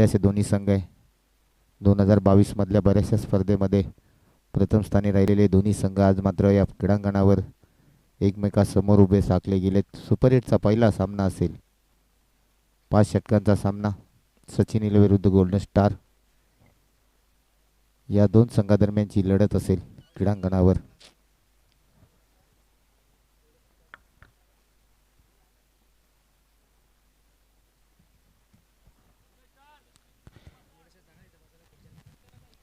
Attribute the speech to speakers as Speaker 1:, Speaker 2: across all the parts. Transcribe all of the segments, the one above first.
Speaker 1: असे दोन्ही संघ आहे. 2022 मधल्या बऱ्याचशा स्पर्धेमध्ये प्रथम स्थानी राहिलेले दोन्ही संघ आज मात्र या क्रीडांगणावर एकमेकासमोर उभे साकले गेलेत. सुपर 8चा पहिला सामना असेल. 5 षटकांचा सामना. सचिन हिल विरुद्ध गोल्डन स्टार या दोन संघादरम्यानची लढत असेल क्रीडांगणावर.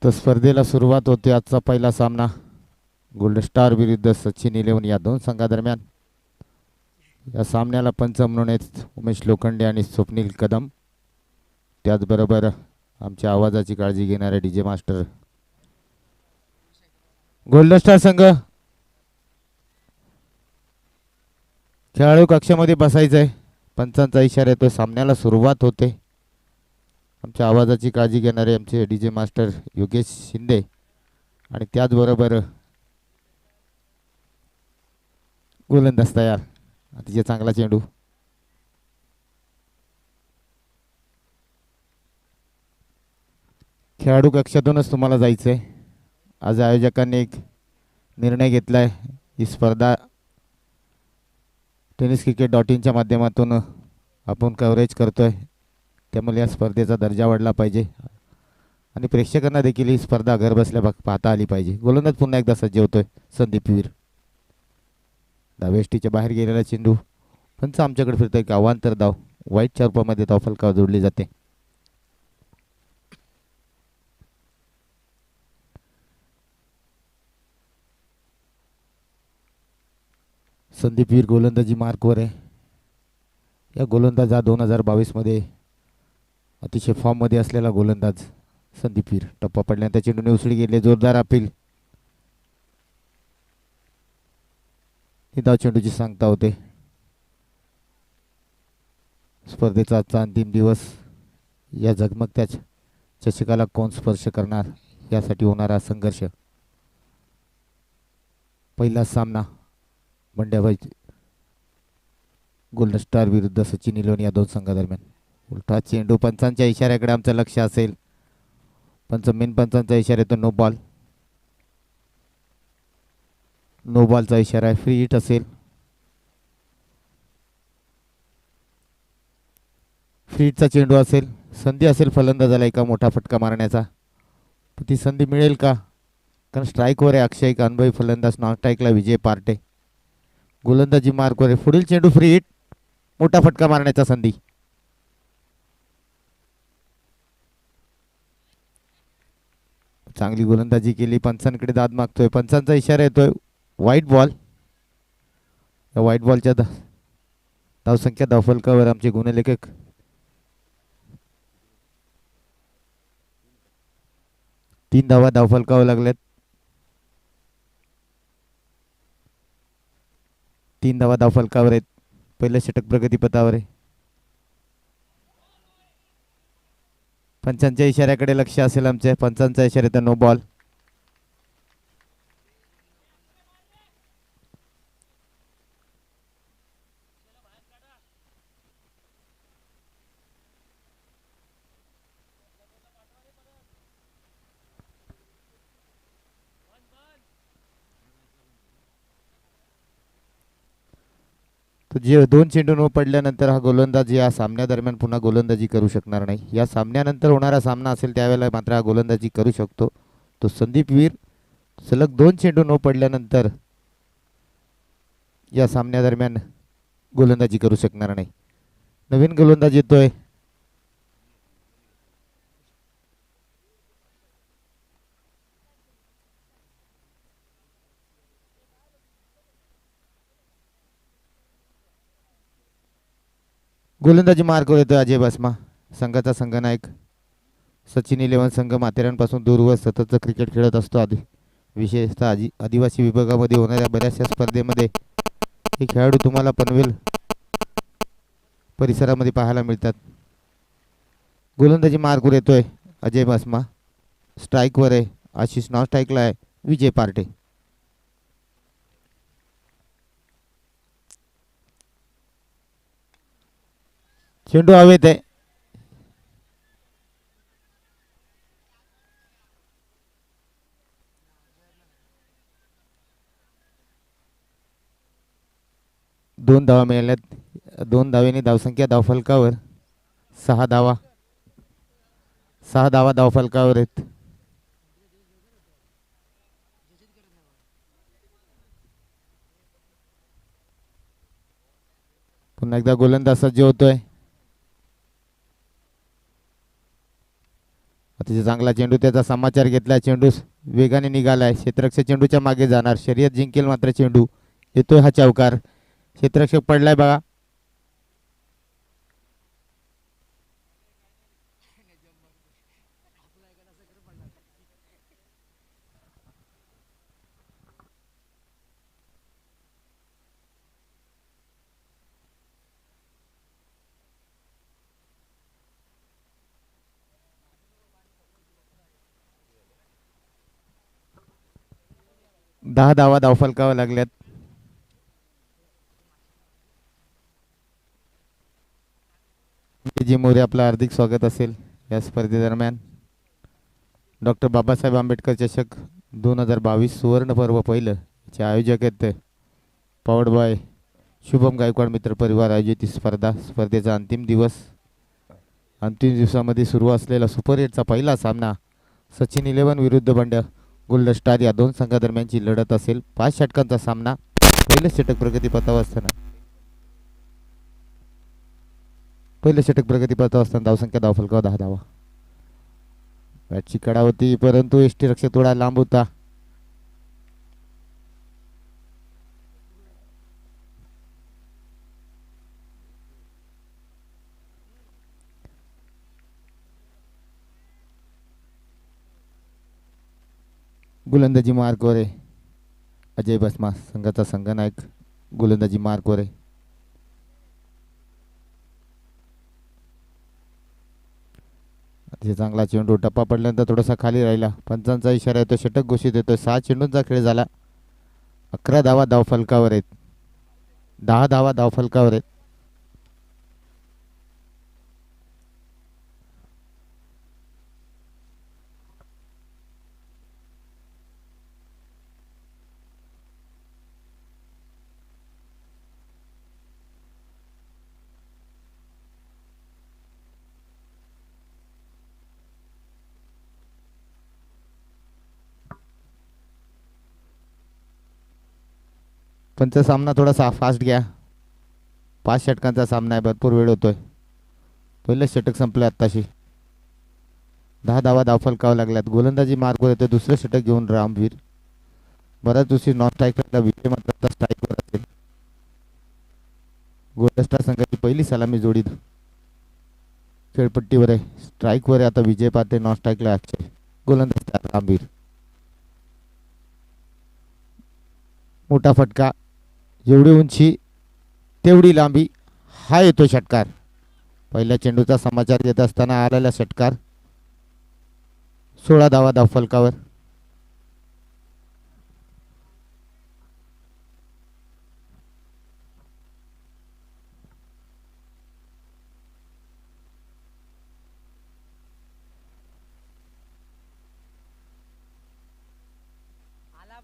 Speaker 1: तर स्पर्धेला सुरुवात होते. आजचा पहिला सामना गोल्डन स्टार विरुद्ध सचिन 11 या दोन संघादरम्यान. या सामन्याला पंच म्हणून आहेत उमेश लोखंडे आणि स्वप्नील कदम. त्याचबरोबर आमच्या आवाजाची काळजी घेणारे डीजे मास्टर. गोल्डन स्टार संघ खेळाडू कक्षामध्ये बसायचं आहे. पंचांचा इशारा येतो. सामन्याला सुरुवात होते. आमच्या आवाजाची काळजी घेणारे आमचे डीजे मास्टर योगेश शिंदे आणि त्याचबरोबर गोलंदाज तयार. अतिशय चांगला चेंडू. खेळाडू कक्षातूनच तुम्हाला जायचं आहे. आज आयोजकांनी एक निर्णय घेतला आहे. ही स्पर्धा tenniscricket.inच्या माध्यमातून आपण कव्हरेज करतोय. त्यामुळे या स्पर्धेचा दर्जा वाढला पाहिजे आणि प्रेक्षकांना देखील ही स्पर्धा घर बसल्या पाहता आली पाहिजे. गोलंदाज पुन्हा एकदा सज्ज होतोय संदीप वीर. धावेष्टीच्या बाहेर गेलेला चेंडू. पंच आमच्याकडे फिरतोय की अवांतर धाव. वाईटच्या रूपामध्ये धाव फलकावर जोडली जाते. संदीप वीर गोलंदाजी मार्कवर आहे. या गोलंदाज हा 2022 मध्ये अतिशय फॉर्म मध्ये असलेला गोलंदाज संदीप वीर. टप्पा पडल्यानंतर चेंडूने उसळी गेले. जोरदार अपील. ही धाव चेंडूची सांगता होते. स्पर्धेचा आजचा अंतिम दिवस. या झगमगत्या चषकाला कोण स्पर्श करणार यासाठी होणारा संघर्ष. पहिला सामना मंड्याबाई गोल्डन स्टार विरुद्ध सचिन 11 या दोन संघादरम्यान. उलटा चेंडू. पंचांच्या इशाऱ्याकडे आमचं लक्ष असेल. मेन पंचांचा इशारा येतो नो बॉल. नो बॉलचा इशारा आहे. फ्री हिट असेल. फ्री हिटचा चेंडू असेल. संधी असेल फलंदाजाला एका मोठा फटका मारण्याचा. ती संधी मिळेल का? कारण स्ट्राईकवर आहे अक्षय. एक अनुभवी फलंदाज. नॉन स्ट्राईकला विजय पार्टे. गोलंदाजी मार्कवर आहे. पुढील चेंडू फ्री हिट. मोठा फटका मारण्याचा संधी. चांगली गोलंदाजी केली. पंचांकडे दाद मागतोय. पंचांचा इशारा येतोय व्हाईट बॉल. या व्हाईट बॉलच्या धावसंख्या धावफलकावर आमचे गुणलेखक तीन धावा धावफलकावर लागल्यात. 3 धावा धावफलकावर आहेत. पहिलं षटक प्रगतीपथावर आहे. पंचांच्या इशाऱ्याकडे लक्ष असेल आमच्या. पंचांचा इशारा येतो नो बॉल. जे दोन चेंडू न पडल्यानंतर हा गोलंदाज या सामन्यादरम्यान पुन्हा गोलंदाजी करू शकणार नाही. या सामन्यानंतर होणारा सामना असेल त्यावेळेला मात्र हा गोलंदाजी करू शकतो. तो संदीप वीर सलग 2 चेंडू न पडल्यानंतर या सामन्यादरम्यान गोलंदाजी करू शकणार नाही. नवीन गोलंदाज येतोय. गोलंदाजी मार्कवर येतोय अजय बसमा. संघाचा संघनायक. सचिन 11 संघ माथेरानपासून दूरवर सततचं क्रिकेट खेळत असतो. विशेषतः आदिवासी विभागामध्ये होणाऱ्या बऱ्याचशा स्पर्धेमध्ये हे खेळाडू तुम्हाला पनवेल परिसरामध्ये पाहायला मिळतात. गोलंदाजी मार्कवर येतोय अजय बसमा. स्ट्राईकवर आहे आशिष. नॉन स्ट्राईकला आहे विजय पार्टे. चेंडू हवेत आहे. दोन धावा मिळाल्यात. दोन धावेने धावसंख्या धावफलकावर 6 धावा. 6 धावा धावफलकावर आहेत. पुन्हा एकदा गोलंदाज सज्ज होतोय. अतिशय चांगला चेंडू, त्याचा समाचार घेतला. चेंडू वेगाने निघालाय. क्षेत्ररक्षक चेंडूच्या मागे जाणार. शर्यत जिंकेल मात्र चेंडू. येतोय हा चौकार. क्षेत्ररक्षक पडलाय बघा. दहा धावा धावफलकावर लागल्यात. जी मोरे आपलं हार्दिक स्वागत असेल या स्पर्धेदरम्यान. डॉक्टर बाबासाहेब आंबेडकर चषक 2022 सुवर्ण पर्व पहिलं चे आयोजक आहेत पॉवर्ड बाय शुभम गायकवाड मित्र परिवार आयोजित ही स्पर्धेचा अंतिम दिवसामध्ये सुरू असलेला सुपर 8चा पहिला सामना सचिन 11 विरुद्ध बंड गोल्डन स्टार या दोन संघादरम्यानची लढत असेल. 5 षटकांचा सामना. पहिलं षटक प्रगतीपथावर असताना धावसंख्या धावफलकावर 10 धावा. बॅटची कडा होती परंतु एसटी रक्षक थोडा लांब होता. गोलंदाजी मार्कवर आहे अजय बसमा, संघाचा संघनायक. गोलंदाजी मार्कवर आहे. अतिशय चांगला चेंडू. टप्पा पडल्यानंतर थोडासा खाली राहिला. पंचांचा इशारा येतो. षटक घोषित येतोय. 6 चेंडूंचा खेळ झाला. 11 धावा धावफलकावर आहेत. 10 धावा धावफलकावर आहेत. पंच सामना थोडासा फास्ट घ्या. 5 षटकांचा सामना आहे. भरपूर वेळ होतोय. पहिलं षटक संपलं आत्ताशी. 10 धावा धावफलकावर लागल्यात. गोलंदाजी मार्कवर येतो. दुसरं षटक घेऊन रामवीर. बऱ्याच दिवशी नॉन स्ट्राईकरला विजय मात्र आता स्ट्राईकवर असेल. गोल्डन स्टार संघाची पहिली सलामी जोडी खेळपट्टीवर आहे. स्ट्राईकवर आहे आता विजय पाते. नॉन स्ट्राईकला अक्षय. गोलंदाज रामवीर. मोठा फटका. जेवढी उंची तेवढी लांबी. हा येतो षटकार. पहिल्या चेंडूचा समाचार देत असताना आलेला षटकार. 16 धावा धावफलकावर.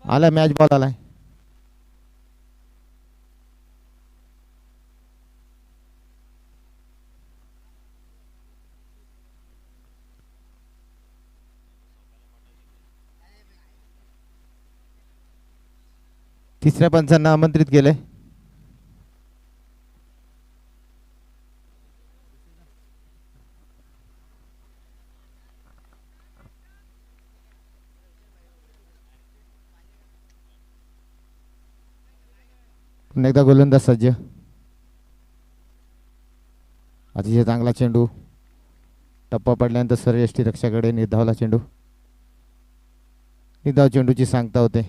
Speaker 1: आला मॅच बॉल आलाय. तिसऱ्या पंचांना आमंत्रित केलंय. पुन्हा एकदा गोलंदाज सज्ज. अतिशय चांगला चेंडू. टप्पा पडल्यानंतर सर यष्टी रक्षाकडे निर्धावला चेंडू. निर्धाव चेंडूची सांगता होते.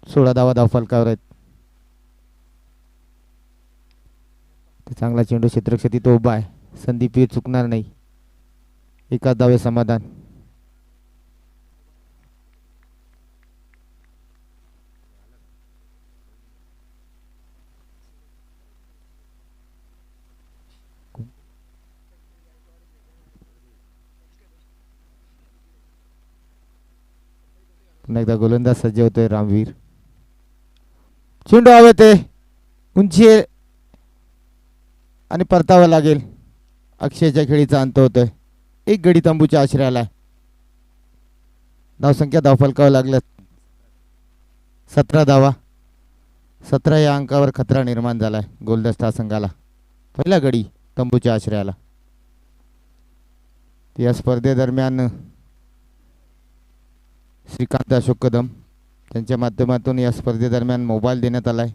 Speaker 1: सोळा धावा धावफलकावर आहेत. चांगला चेंडू. क्षेत्ररक्षक तिथं उभा आहे. संदीप चुकणार नाही. एकाच धावे समाधान. पुन्हा एकदा गोलंदाज सज्ज होतोय रामवीर. चेंडू हवेत आहे, उंची आहे आणि परतावं लागेल. अक्षयच्या खेळीचा अंत होतोय. एक गडी तंबूच्या आश्रयाला आहे. धावसंख्या धावफलकावर लागल्या 17 धावा. 17 या अंकावर खतरा निर्माण झालाय गोलंदाज स्टार संघाला. पहिला गडी तंबूच्या आश्रयाला. या स्पर्धेदरम्यान श्रीकांत अशोक कदम त्यांच्या माध्यमातून या स्पर्धेदरम्यान मोबाईल देण्यात आलाय.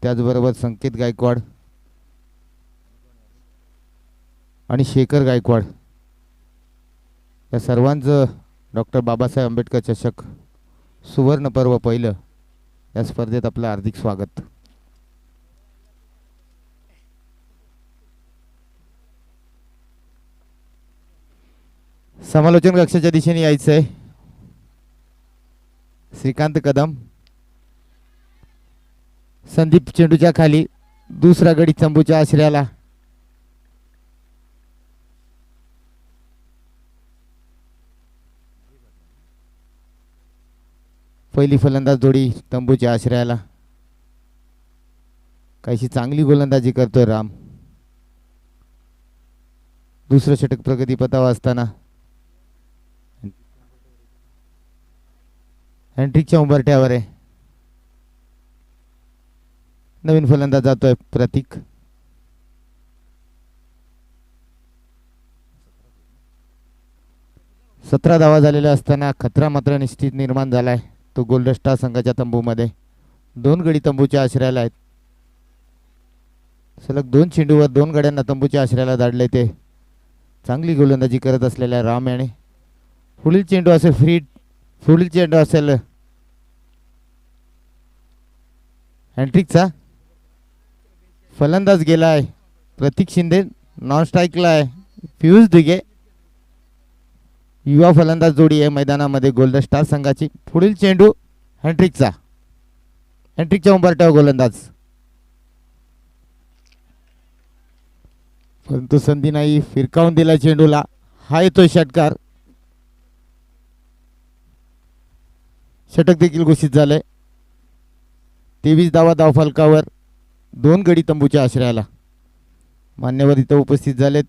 Speaker 1: त्याचबरोबर संकेत गायकवाड आणि शेखर गायकवाड या सर्वांचं डॉक्टर बाबासाहेब आंबेडकर चषक सुवर्ण पर्व पहिलं या स्पर्धेत आपलं हार्दिक स्वागत. समालोचन कक्षाच्या दिशेने यायचं आहे. श्रीकांत कदम, संदीप चेंडूच्या खाली, दुसरा गडी तंबूच्या आश्रयाला. पहिली फलंदाज जोडी तंबूच्या आश्रयाला. काहीशी चांगली गोलंदाजी करतोय राम. दुसरं षटक प्रगतीपथावर असताना हॅन्ड्रिकच्या उंबरठ्यावर आहे. नवीन फलंदाज जातोय प्रतीक. सतरा धावा झालेल्या असताना खतरा मात्र निश्चित निर्माण झालाय तो गोल्डन स्टार संघाच्या तंबूमध्ये. 2 गडी तंबूच्या आश्रयाला आहेत. सलग 2 चेंडूवर 2 गड्यांना तंबूच्या आश्रयाला धाडले. ते चांगली गोलंदाजी करत असलेल्या राम याने पुढील चेंडू असेल पुढील चेंडू असेल हॅन्ड्रिकचा. फलंदाज गेलाय प्रतीक शिंदे. नॉन स्ट्राईकला आहे पियुष दिघे. युवा फलंदाज जोडी आहे मैदानामध्ये गोल्डन स्टार संघाची. पुढील चेंडू हॅन्ड्रिकचा. हॅन्ड्रिकच्या उंबरठ्यावर गोलंदाज, परंतु संधी नाही. फिरकावून दिला चेंडूला. हा येतोय षटकार. षटक देखील घोषित झालंय. 23 धावा धावफलकावर. 2 गडी तंबूच्या आश्रयाला. मान्यवर इथं उपस्थित झालेत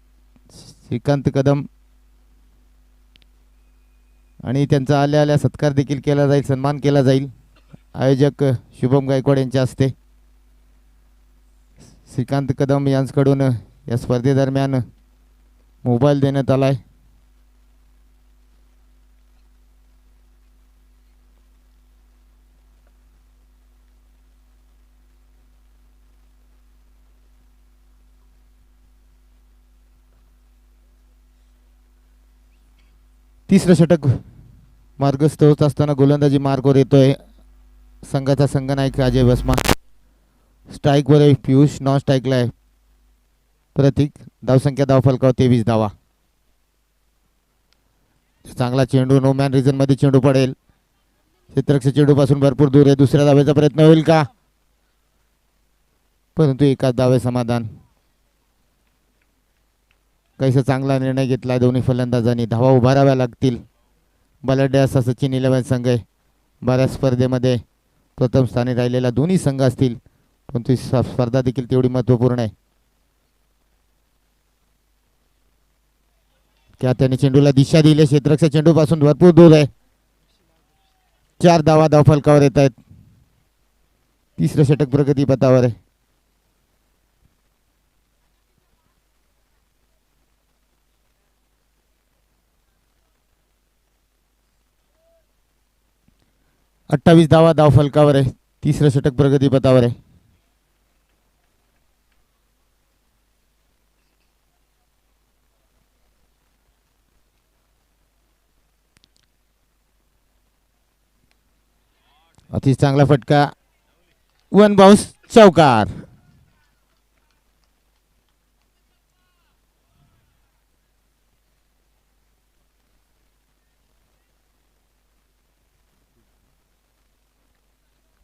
Speaker 1: श्रीकांत कदम आणि त्यांचा आल्या आल्या सत्कार देखील केला जाईल, सन्मान केला जाईल आयोजक शुभम गायकवाड यांच्या हस्ते. श्रीकांत कदम यांच्याकडून या स्पर्धेदरम्यान मोबाईल देण्यात आलाय. तिसरं षटक मार्गस्थ होत असताना गोलंदाजी मार्गवर येतोय संघाचा संघनायक अजय वसमा. स्ट्राईकवर आहे पियुष. नॉन स्ट्राईकला आहे प्रतीक. धावसंख्या धावफलकावर 23 धावा. चांगला चेंडू. नो मॅन रिझन मध्ये चेंडू पडेल. क्षेत्ररक्षक चेंडू पासून भरपूर दूर आहे. दुसऱ्या धावेचा प्रयत्न होईल का, परंतु एकाच धावे समाधान. काहीसा चांगला निर्णय घेतलाय दोन्ही फलंदाजांनी. धावा उभाराव्या लागतील. बलाढ्य असा सचिन 11 संघ आहे. बऱ्याच स्पर्धेमध्ये प्रथम स्थानी राहिलेला दोन्ही संघ असतील, परंतु स्पर्धा देखील तेवढी महत्त्वपूर्ण आहे. त्या त्याने चेंडूला दिशा दिली. क्षेत्ररक्षक चेंडू पासून भरपूर दूर आहे. 4 धावा धावफलकावर येत आहेत. तिसरं षटक प्रगतीपथावर आहे. अठ्ठावीस धावा धावफलकावर आहे. तिसरं षटक प्रगतीपथावर आहे. अति चांगला फटका. 1 बाउन्स चौकार.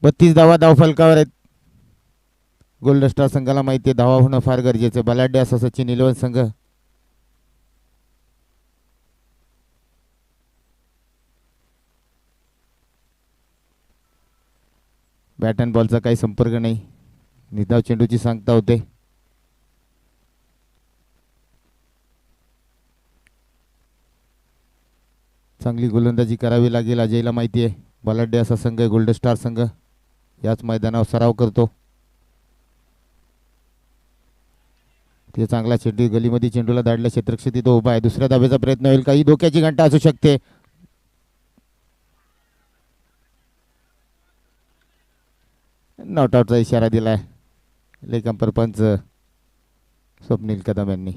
Speaker 1: बत्तीस धावा धावफलकावर आहेत. गोल्डन स्टार संघाला माहिती आहे धावा होणं फार गरजेचं. बलाढ्य असा सचिन 11 संघ. बॅट अँड बॉलचा काही संपर्क नाही. निधाव चेंडूची सांगता होते. चांगली गोलंदाजी करावी लागेल. अजयला माहिती आहे बलाढ्य असा संघ गोल्डन स्टार संघ याच मैदानावर सराव करतो. ते चांगला चेंडू गलीमध्ये चेंडूला धाडला. क्षेत्ररक्षक तो उभा आहे. दुसऱ्या धाब्याचा प्रयत्न होईल. काही धोक्याची घंटा असू शकते. नॉट आउटचा इशारा दिलाय लेग अंपर पंच स्वप्नील कदम यांनी.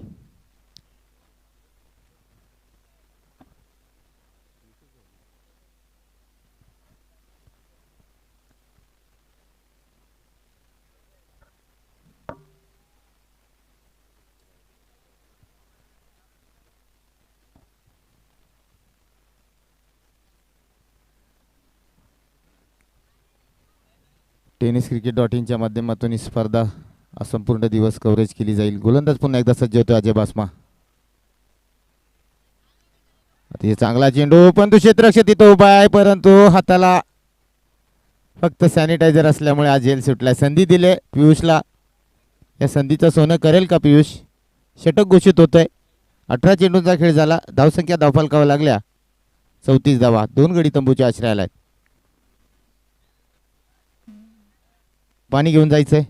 Speaker 1: टेनिस cricket.in माध्यमातून ही स्पर्धा संपूर्ण दिवस कव्हरेज केली जाईल. गोलंदाज पुन्हा एकदा सज्ज होतो अजय बास्मा. अति चांगला चेंडू पण तो क्षेत्ररक्षक तिथं उभा आहे परंतु हाताला फक्त सॅनिटायझर असल्यामुळे आज झेल सुटलाय. संधी दिले पियुषला. या संधीचं सोनं करेल का पियुष? षटक घोषित होतोय. 18 चेंडूंचा खेळ झाला. धावसंख्या धावफलकावर लागल्या 34 धावा. 2 गडी तंबूच्या आश्रयाला आहेत. पाणी घेऊन जायचंय.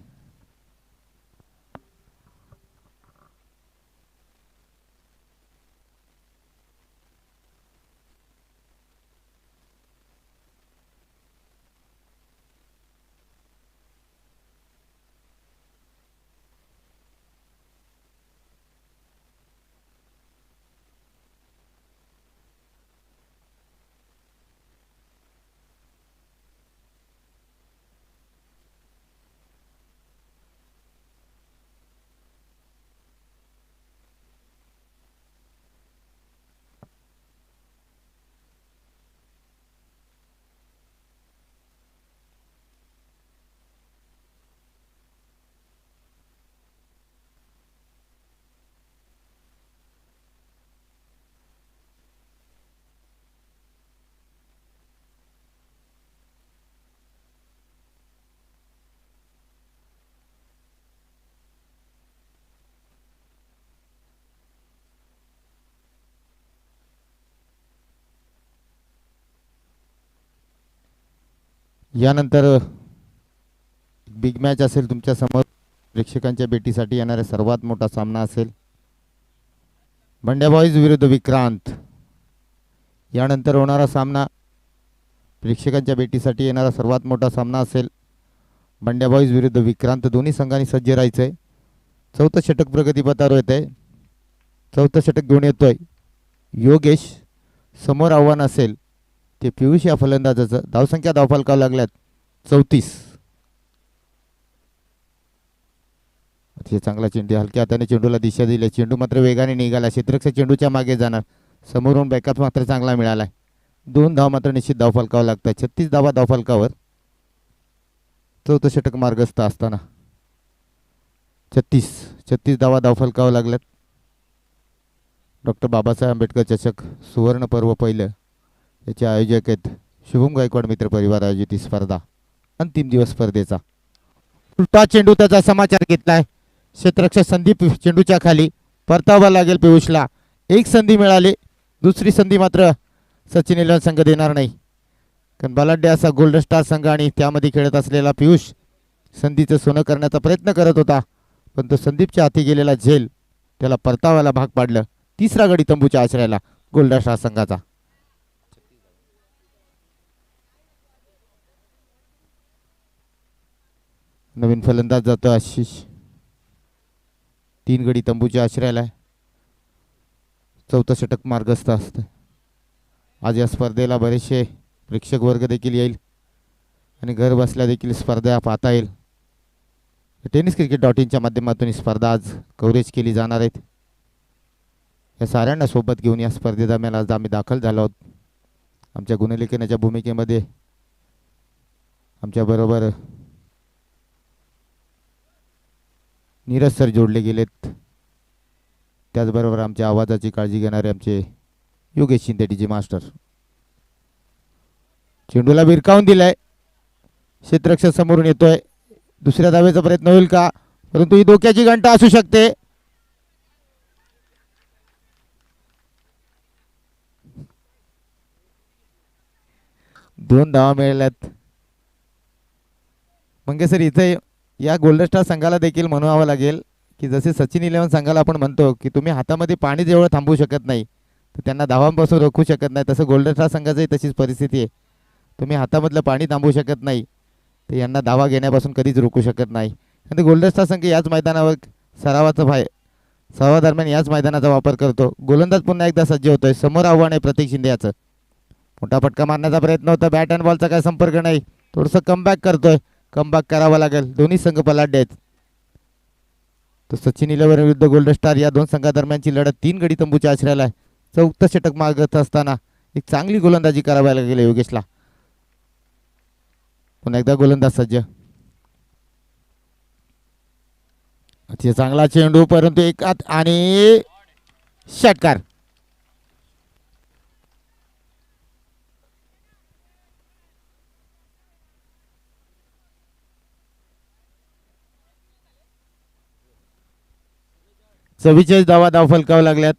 Speaker 1: यानंतर बिग मॅच असेल तुमच्या समोर. प्रेक्षकांच्या भेटीसाठी येणारा सर्वात मोठा सामना असेल बंड्या बॉईज विरुद्ध विक्रांत. यानंतर होणारा सामना प्रेक्षकांच्या भेटीसाठी येणारा सर्वात मोठा सामना असेल बंड्या बॉईज विरुद्ध विक्रांत. दोन्ही संघांनी सज्ज राहायचंय. चौथं षटक प्रगतीपथावर येत आहे. चौथं षटक घेऊन येतोय योगेश. समोर आव्हान असेल ते पियुष या फलंदाजाचं. धावसंख्या धावफलकावर लागल्यात 34. चांगला चेंडू. हलक्या हाताने चेंडूला दिशा दिली. चेंडू मात्र वेगाने निघाला. क्षेत्ररक्षक चेंडूच्या मागे जाणार. समोरून बॅकअप मात्र चांगला मिळालाय. 2 धाव मात्र निश्चित धावफलकावर लागतात. 36 धावा धावफलकावर. चौथं षटक मार्गस्थ असताना 36 धावा धावफलकावर लागल्यात. डॉक्टर बाबासाहेब आंबेडकर चषक सुवर्ण पर्व पहिलं याचे आयोजक आहेत शुभम गायकवाड मित्र परिवार आयोजित ही स्पर्धा. अंतिम दिवस स्पर्धेचा. उलटा चेंडू त्याचा समाचार घेतलाय. क्षेत्ररक्षक संदीप चेंडूच्या खाली. परतावा लागेल पियुषला. एक संधी मिळाली. दुसरी संधी मात्र सचिन इलेव्हन संघ देणार नाही. कारण बलाढ्य असा गोल्डन स्टार संघ आणि त्यामध्ये खेळत असलेला पियुष संधीचं सोनं करण्याचा प्रयत्न करत होता पण तो संदीपच्या हाती गेलेला झेल त्याला परतावायला भाग पाडलं. तिसरा गडी तंबूच्या आश्रयाला गोल्डन स्टार संघाचा. नवीन फलंदाज जातो आशिष. 3 गडी तंबूच्या आश्रयाला आहे. चौथं षटक मार्गस्थ असतं. आज या स्पर्धेला बरेचसे प्रेक्षक वर्ग देखील येईल आणि घर बसल्या देखील स्पर्धा पाहता येईल. टेनिस cricket.in माध्यमातून ही स्पर्धा आज कव्हरेज केली जाणार आहेत. या साऱ्यांना सोबत घेऊन या स्पर्धेदरम्यान आज आम्ही दाखल झालो आहोत. आमच्या गुणलेखनाच्या भूमिकेमध्ये आमच्याबरोबर नीरज सर जोडले गेलेत. त्याचबरोबर आमच्या आवाजाची काळजी घेणारे आमचे योगेश शिंदे डीजे मास्टर. चेंडूला भिरकावून दिलाय. क्षेत्ररक्षक समोरून येतोय. दुसऱ्या धावेचा प्रयत्न होईल का, परंतु ही धोक्याची घंटा असू शकते. दोन धावा मिळाल्यात. मंगेसर इथे या गोल्डन स्टार संघाला देखील म्हणावं लागेल की जसे सचिन 11 संघाला आपण म्हणतो की तुम्ही हातामध्ये पाणी जेवढं थांबवू शकत नाही तर त्यांना धावांपासून रोखू शकत नाही, तसं गोल्डन स्टार संघाचंही तशीच परिस्थिती आहे. तुम्ही हातामधलं पाणी थांबवू शकत नाही तर यांना धावा घेण्यापासून कधीच रोखू शकत नाही. आणि गोल्डन स्टार संघ याच मैदानावर सरावादरम्यान याच मैदानाचा वापर करतो. गोलंदाज पुन्हा एकदा सज्ज होतोय. समोर आव्हान आहे प्रतीक शिंदे याचं. मोठा फटका मारण्याचा प्रयत्न होता. बॅट अँड बॉलचा काय संपर्क नाही. थोडंसं कमबॅक करतोय. कमबॅक करावा लागेल. दोन्ही संघ पलाढ्य आहेत. तो सचिन 11 विरुद्ध गोल्डन स्टार या दोन संघादरम्यानची लढत 3 गडी तंबूच्या आश्रयाला आहे. चौथं षटक मागत असताना एक चांगली गोलंदाजी करावी लागेल योगेशला. पुन्हा एकदा गोलंदाज सज्ज. अतिशय चांगला चेंडू, परंतु एकात आणि षटकार. चव्वेचाळीस धावा फलकावं लागल्यात.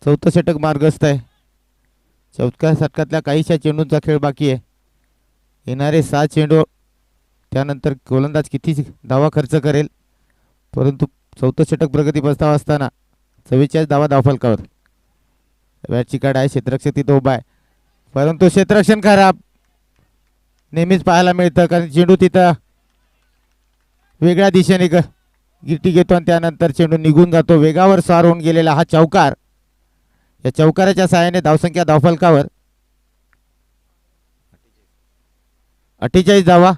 Speaker 1: चौथं षटक मार्गस्थ आहे. चौथ्या षटकातल्या काहीशा चेंडूंचा खेळ बाकी आहे. येणारे 6 चेंडू त्यानंतर गोलंदाज किती धावा खर्च करेल, परंतु चौथं षटक प्रगतीपथावर असताना 44 धावा फलकावर. बॅटची काढ आहे. क्षेत्ररक्षक तिथं उभा आहे, परंतु क्षेत्ररक्षण खराब नेहमीच पाहायला मिळतं, कारण चेंडू तिथं वेगळ्या दिशेने गिरटी घेतो आणि त्यानंतर चेंडू निघून जातो. वेगावर स्वार होऊन गेलेला हा चौकार. या चौकाराच्या सहाय्याने धावसंख्या धावफलकावर 48 धावा.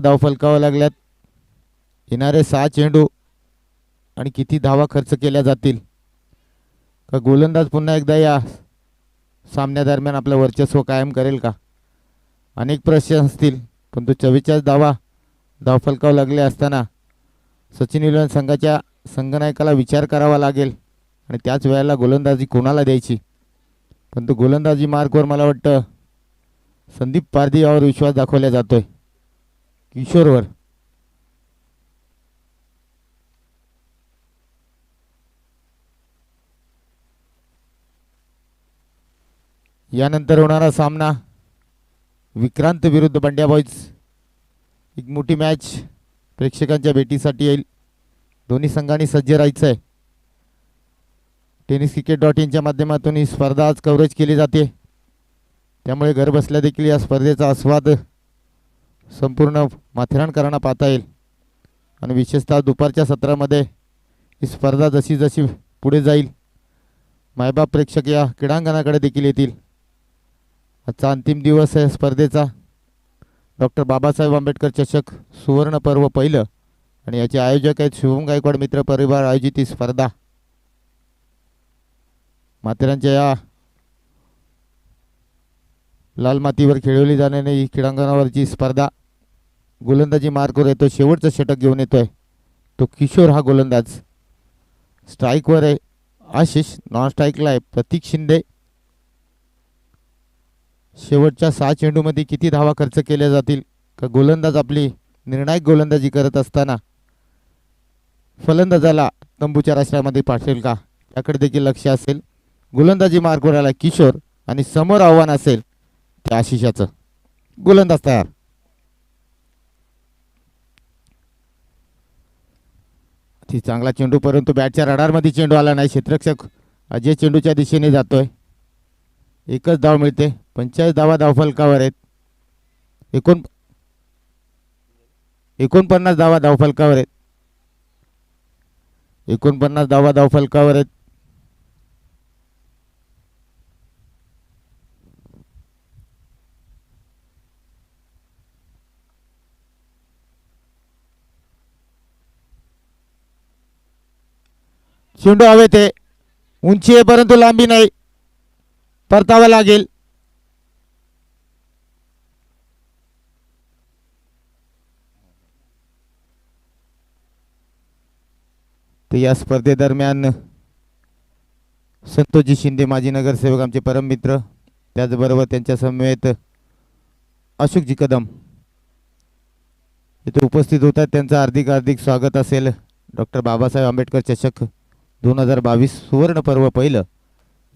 Speaker 1: धावफलकावर लागल्यात. येणारे 6 चेंडू आणि किती धावा खर्च केल्या जातील, का गोलंदाज पुन्हा एकदा या सामन्यादरम्यान आपलं वर्चस्व कायम करेल का, अनेक प्रश्न असतील. पण तो 44 धावफलकावर लागले असताना सचिन 11 संघाच्या संघनायकाला विचार करावा लागेल आणि त्याच वेळेला गोलंदाजी कोणाला द्यायची. पण तो गोलंदाजी मार्कवर मला वाटतं संदीप पारधी यावर विश्वास दाखवला जातोय, किशोरवर. यानंतर होणारा सामना विक्रांत विरुद्ध बंड्या बॉईज. एक मोठी मॅच प्रेक्षकांच्या भेटीसाठी येईल. दोन्ही संघांनी सज्ज राहायचं आहे. tenniscricket.inच्या माध्यमातून ही स्पर्धा आज कव्हरेज केली जाते, त्यामुळे घर बसल्या देखील या स्पर्धेचा आस्वाद संपूर्ण माथेरानकरांना पाहता येईल. आणि विशेषतः दुपारच्या सत्रामध्ये ही स्पर्धा जशी जशी पुढे जाईल मायबाप प्रेक्षक या क्रीडांगणाकडे देखील येतील. आजचा अंतिम दिवस आहे स्पर्धेचा. डॉक्टर बाबासाहेब आंबेडकर चषक सुवर्ण पर्व पहिलं आणि याचे आयोजक आहेत शुभम गायकवाड मित्र परिवार आयोजित ही स्पर्धा. माथेरानच्या या लाल मातीवर खेळवली जाणारी ही क्रीडांगणावरची स्पर्धा. गोलंदाजी मार्कवर येतो. शेवटचं षटक घेऊन येतोय तो किशोर हा गोलंदाज. स्ट्राईकवर आहे आशिष, नॉन स्ट्राईकला आहे प्रतीक शिंदे. शेवटच्या 6 चेंडूमध्ये किती धावा खर्च केल्या जातील, का गोलंदाज आपली निर्णायक गोलंदाजी करत असताना फलंदाजाला तंबूच्या राष्ट्रामध्ये पाठवेल का, याकडे देखील लक्ष असेल. गोलंदाजी मार्कवर आला किशोर आणि समोर आव्हान असेल त्या आशिषाचं. गोलंदाज तयार. ती चांगला चेंडू, परंतु बॅटच्या रडारमध्ये चेंडू आला नाही. क्षेत्ररक्षक अजय चेंडूच्या दिशेने जातोय. एकच धाव मिळते. 45 धावफलकावर आहेत. 49 धावफलकावर आहेत. 49 धावफलकावर आहेत. चेंडू हवेत आहे. उंची आहे परंतु लांबी नाही. परतावा लागेल. तर या स्पर्धेदरम्यान संतोषजी शिंदे माजी नगरसेवक आमचे परम मित्र, त्याचबरोबर त्यांच्या समवेत अशोकजी कदम इथे उपस्थित होतात. त्यांचं हार्दिक हार्दिक स्वागत असेल. डॉक्टर बाबासाहेब आंबेडकर चषक 2022 सुवर्ण पर्व पहिलं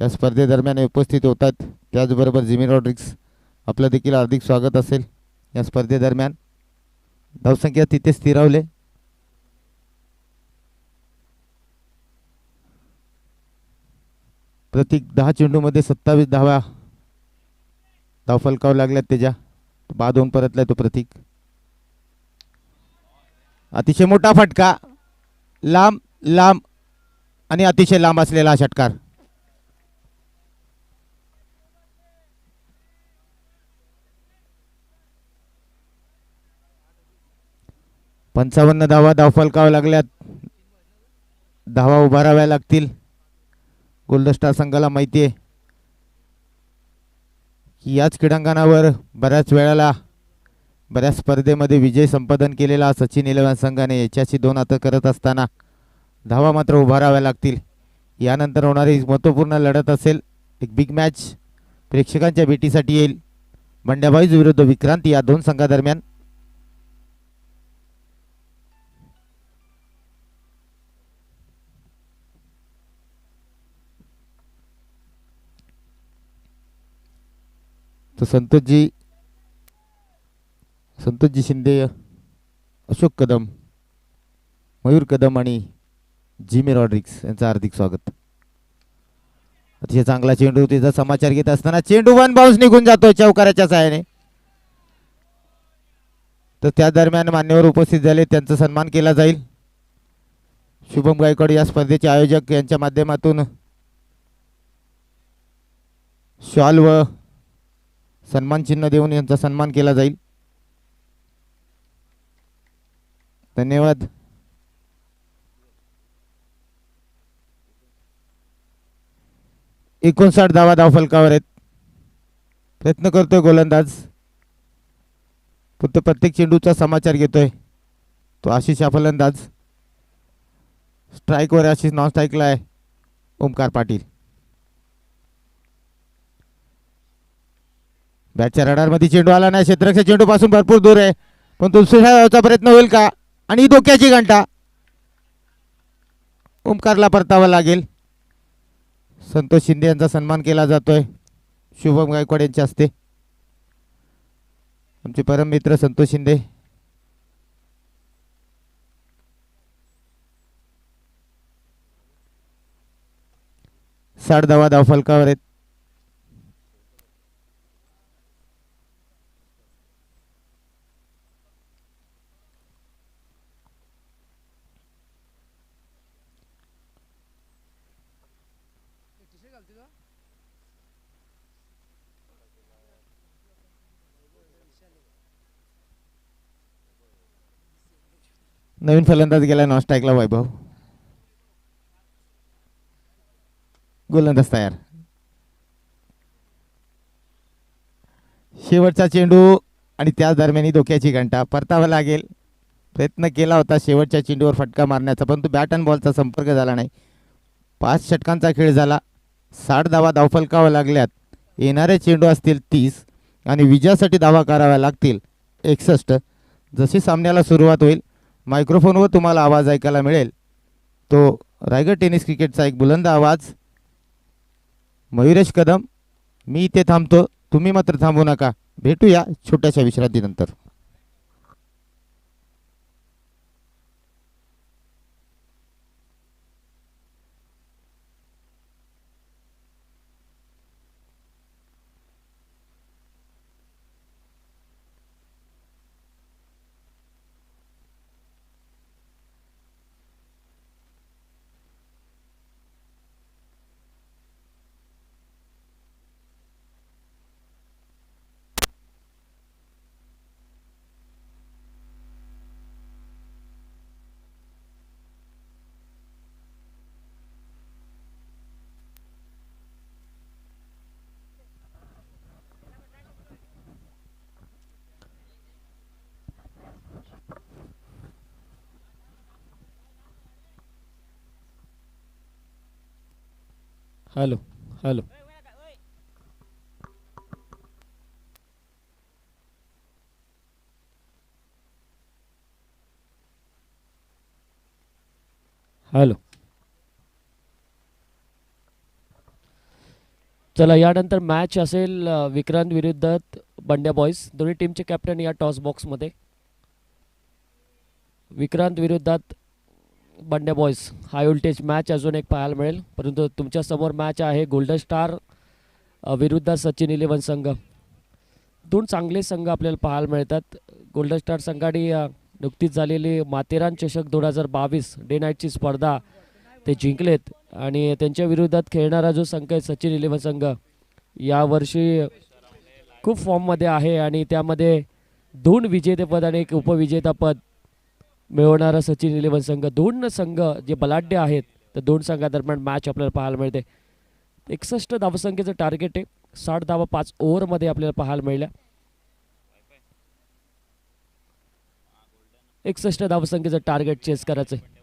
Speaker 1: या स्पर्धेदरम्यान उपस्थित होतात. त्याचबरोबर जिमी रॉड्रिक्स आपलं देखील हार्दिक स्वागत असेल. या स्पर्धेदरम्यान धावसंख्या तिथे स्थिरावले. प्रतीक 10 चेंडूमध्ये 27 धावा धावफलकावर लागल्यात. त्याच्या बाद होऊन परतलाय तो प्रतीक. अतिशय मोठा फटका, लांब लांब आणि अतिशय लांब असलेला षटकार. पंचावन्न धावा धावफलकावर लागल्यात. धावा उभाराव्या लागतील. गोल्डन स्टार संघाला माहिती आहे की याच क्रीडांगणावर बऱ्याच वेळेला बऱ्याच स्पर्धेमध्ये विजय संपादन केलेला सचिन 11 संघाने याच्याशी 2 हात करत असताना धावा मात्र उभाराव्या लागतील. यानंतर होणारी महत्त्वपूर्ण लढत असेल. एक बिग मॅच प्रेक्षकांच्या भेटीसाठी येईल. बंड्याबाईज विरुद्ध विक्रांत या दोन संघादरम्यान. तो संतोषजी शिंदे, अशोक कदम, मयूर कदम आणि जिमी रॉड्रिक्स यांचं हार्दिक स्वागत. अतिशय चांगला चेंडू तिचा समाचार घेत असताना चेंडू वन बाउन्स निघून जातोय चौकाराच्या सहाय्याने. तर त्या दरम्यान मान्यवर उपस्थित झाले, त्यांचा सन्मान केला जाईल. शुभम गायकवाड या स्पर्धेचे आयोजक यांच्या माध्यमातून शॉल व सन्मान चिन्ह देऊन यांचा सन्मान केला जाईल. धन्यवाद. एकोणसाठ धावा धावफलकावर आहेत. प्रयत्न करतोय गोलंदाज, फक्त प्रत्येक चेंडूचा समाचार घेतोय तो आशिष. हा फलंदाज स्ट्राईकवर आशिष, नॉन स्ट्राईकला आहे ओमकार पाटील. बॅटच्या रडारमध्ये चेंडू आला नाही. क्षेत्ररक्षक चेंडू पासून भरपूर दूर आहे, पण दुसऱ्या धावाचा प्रयत्न होईल का? आणि धोक्याची घंटा. ओमकारला परतावा लागेल. संतोष शिंदे यांचा सन्मान केला जातोय शुभम गायकवाड यांच्या हस्ते. आमचे परम मित्र संतोष शिंदे. साठ धावा धावफलकावर आहेत. नवीन फलंदाज गेला नॉन स्ट्राईकला वैभव. गोलंदाज तयार. शेवटचा चेंडू आणि त्या दरम्यान धोक्याची घंटा. परतावा लागेल. प्रयत्न केला होता शेवटच्या चेंडूवर फटका मारण्याचा, परंतु बॅट अँड बॉलचा संपर्क झाला नाही. 5 षटकांचा खेळ झाला. 60 धावा धावफलकावर लागल्यात. येणारे चेंडू असतील 30 आणि विजयासाठी धावा कराव्या लागतील 61. जशी सामन्याला सुरुवात होईल मायक्रोफोनवर तुम्हाला आवाज ऐकायला मिळेल तो रायगड टेनिस क्रिकेटचा एक बुलंद आवाज. मयुरेश कदम, मी इथे थांबतो, तुम्ही मात्र थांबू नका. भेटूया छोट्याशा विश्रांतीनंतर.
Speaker 2: Hello hello. हॅलो. चला यानंतर मॅच असेल विक्रांत विरुद्ध बंड्या बॉईज. दोन्ही टीमचे कॅप्टन या टॉस बॉक्समध्ये. विक्रांत विरुद्धात बंड्या बॉईज. हाय व्होल्टेज मॅच अजून एक पाहायला मिळेल, परंतु तुमच्या समोर मॅच आहे गोल्डन स्टार विरुद्ध सचिन इलेव्हन संघ. दोन चांगले संघ आपल्याला पाहायला मिळतात. गोल्डन स्टार संघाने नुकतीच झालेली माथेरान चषक 2022 डे नाईटची स्पर्धा ते जिंकलेत आणि त्यांच्या विरोधात खेळणारा जो संघ आहे सचिन इलेव्हन संघ यावर्षी खूप फॉर्ममध्ये आहे आणि त्यामध्ये 2 विजेतेपद आणि 1 उपविजेतापद मिळवणारा सचिन इलेव्हन संघ. दोन संघ जे बलाढ्य आहेत तर दोन संघादरम्यान मॅच आपल्याला पाहायला मिळते. 61 धावसंख्येचं टार्गेट आहे. 60 धावा 5 ओव्हरमध्ये आपल्याला पाहायला मिळाल्या. 61 धावसंख्येचं टार्गेट चेस करायचं आहे.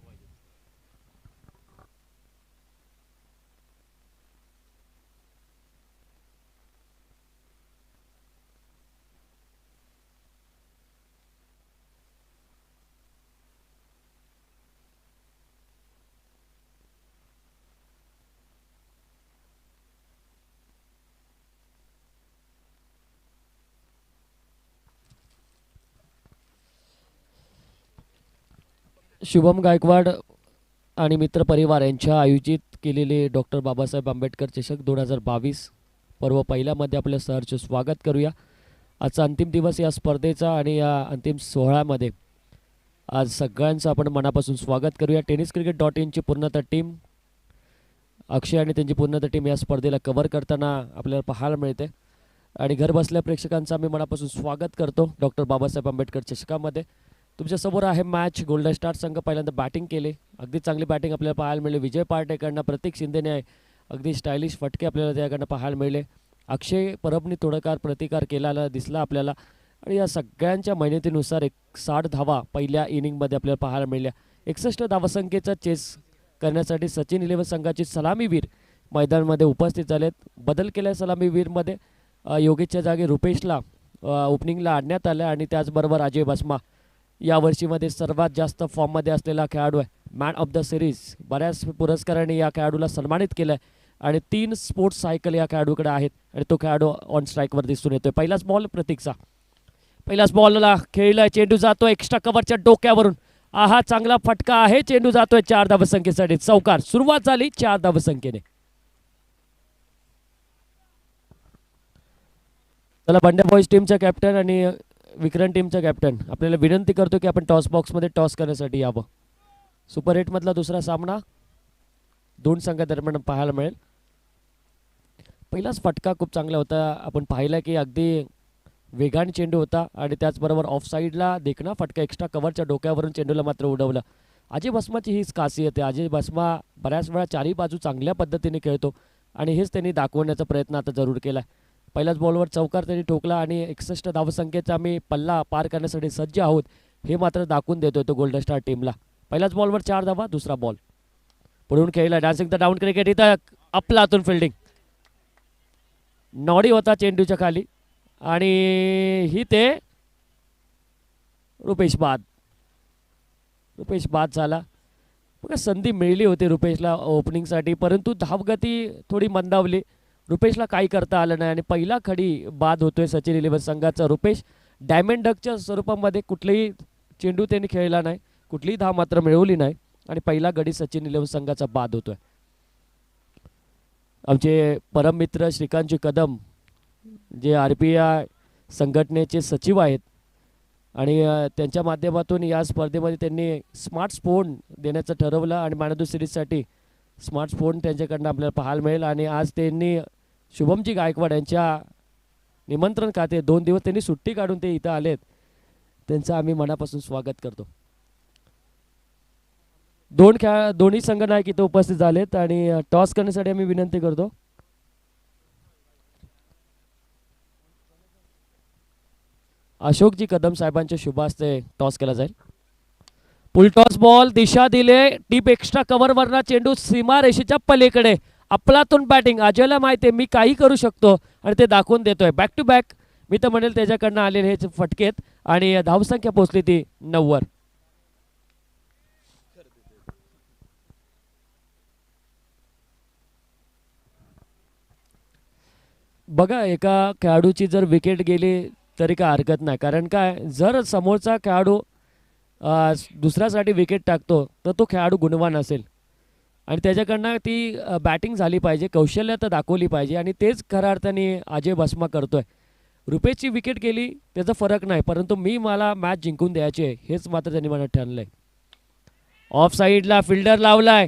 Speaker 2: शुभम गायकवाड आणि मित्र परिवार यांच्या आयोजित केलेले डॉक्टर बाबासाहेब आंबेडकर चषक 2022 पर्व पहिल्यामध्ये आपल्या सहर्ष स्वागत करूया. आजचा अंतिम दिवस या स्पर्धेचा आणि या अंतिम सोहळ्यामध्ये आज सगळ्यांचं आपण मनापासून स्वागत करूया. टेनिस क्रिकेट .inची पूर्णतः टीम, अक्षय आणि त्यांची पूर्णतः टीम या स्पर्धेला कव्हर करताना आपल्याला पाहायला मिळते आणि घर बसल्या प्रेक्षकांचं आम्ही मनापासून स्वागत करतो डॉक्टर बाबासाहेब आंबेडकर चषकामध्ये. तुमच्यासमोर आहे मॅच. गोल्डन स्टार संघ पहिल्यांदा बॅटिंग केले. अगदी चांगली बॅटिंग आपल्याला पाहायला मिळाली. विजय पार्टेकडनं प्रतीक शिंदेने अगदी स्टायलिश फटके आपल्याला त्याकडनं पाहायला मिळले. अक्षय परबनी थोडाकार प्रतिकार केलेला दिसला आपल्याला आणि या सगळ्यांच्या मेहनतीनुसार 60 धावा पहिल्या इनिंगमध्ये आपल्याला पाहायला मिळाल्या. 61 धावसंख्येचा चेस करण्यासाठी सचिन इलेव्हन संघाचे सलामीवीर मैदानामध्ये उपस्थित झालेत. बदल केला सलामीवीरमध्ये. योगेशच्या जागी रुपेशला ओपनिंगला आणण्यात आलं आणि त्याचबरोबर अजय बसमा यावर्षीमध्ये सर्वात जास्त फॉर्ममध्ये असलेला खेळाडू आहे. मॅन ऑफ द सिरीज बऱ्याच पुरस्कारांनी या खेळाडूला सन्मानित केलं आहे आणि 3 स्पोर्ट्स सायकल या खेळाडूकडे आहेत आणि तो खेळाडू ऑन स्ट्राईकवर दिसून येतोय. पहिलाच बॉल प्रतीकचा. पहिल्याच बॉलला खेळलाय. चेंडू जातोय एक्स्ट्रा कव्हरच्या डोक्यावरून. आहा चांगला फटका आहे. चेंडू जातोय 4 धावसंख्येसाठी. चौकार. सुरुवात झाली 4 धावसंख्येने. चला बंड्या बॉईज टीमचा कॅप्टन आणि विक्रांत टीमचा कॅप्टन आपल्याला विनंती करतो की आपण टॉस बॉक्समध्ये टॉस करण्यासाठी यावं. सुपर 8मधला दुसरा सामना दोन संघादरम्यान पाहायला मिळेल. पहिलाच फटका खूप चांगला होता. आपण पाहिला की अगदी वेगाने चेंडू होता आणि त्याचबरोबर ऑफ साईडला देखणा फटका एक्स्ट्रा कव्हरच्या डोक्यावरून चेंडूला मात्र उडवलं. अजय बसमाची हीच खासियत आहे. अजय बसमा बऱ्याच वेळा चारही बाजू चांगल्या पद्धतीने खेळतो आणि हेच त्यांनी दाखवण्याचा प्रयत्न आता जरूर केला. पहिल्याच बॉलवर चौकार त्यांनी ठोकला आणि 61 धावसंख्येचा आम्ही पल्ला पार करण्यासाठी सज्ज आहोत हे मात्र दाखवून देतोय तो गोल्डन स्टार टीमला. पहिल्याच बॉलवर 4 धावा. दुसरा बॉल पुढून खेळला. Dancing the down cricket. इथं आपला हातून फिल्डिंग नॉडी होता चेंडूच्या खाली आणि ही ते रुपेश बाद. रुपेश बाद झाला. बघा संधी मिळली होती रुपेशला ओपनिंगसाठी परंतु धावगती थोडी मंदावली. रुपेशला काही करता आलं नाही आणि पहिला खडी बाद होतोय सचिन इलेव्हन संघाचा. रुपेश डायमंड डकच्या स्वरूपामध्ये कुठलेही चेंडू त्यांनी खेळला नाही. कुठलीही धाव मात्र मिळवली नाही आणि पहिला गडी सचिन इलेव्हन संघाचा बाद होतोय. आमचे परम मित्र श्रीकांतजी कदम जे RPI संघटनेचे सचिव आहेत आणि त्यांच्या माध्यमातून या स्पर्धेमध्ये त्यांनी स्मार्टफोन देण्याचं ठरवलं आणि मॅन ऑफ द सिरीजसाठी स्मार्टफोन त्यांच्याकडनं आपल्याला पाहायला मिळेल आणि आज त्यांनी शुभमजी गायकवाड यांच्या निमंत्रण खाते 2 दिवस त्यांनी सुट्टी काढून ते इथं आलेत. त्यांचं आम्ही मनापासून स्वागत करतो. दोन्ही संघ नायक इथं उपस्थित झालेत आणि टॉस करण्यासाठी आम्ही विनंती करतो. अशोकजी कदम साहेबांच्या शुभ हस्ते टॉस केला जाईल. फुल टॉस बॉल दिशा दिले. टीप एक्स्ट्रा कव्हरवरना चेंडू सीमा रेषेच्या पलीकडे अफलातून बॅटिंग. अजयला माहिती आहे मी काही करू शकतो आणि ते दाखवून देतोय. बॅक टू बॅक मी तर म्हणेल त्याच्याकडनं आलेले हे फटकेत आणि धावसंख्या पोहोचली ती 9 वर. बघा एका खेळाडूची जर विकेट गेली तरी काय हरकत नाही, कारण काय जर समोरचा खेळाडू दुसऱ्यासाठी विकेट टाकतो तर तो खेळाडू गुणवान असेल आणि त्याच्याकडनं ती बॅटिंग झाली पाहिजे, कौशल्य तर दाखवली पाहिजे आणि तेच खऱ्या अर्थाने अजय भस्मा करतोय. रुपेशची विकेट गेली त्याचा फरक नाही, परंतु मला मॅच जिंकून द्यायची आहे हेच मात्र त्यांनी मनात ठरलंय. ऑफ साईडला फिल्डर लावलाय,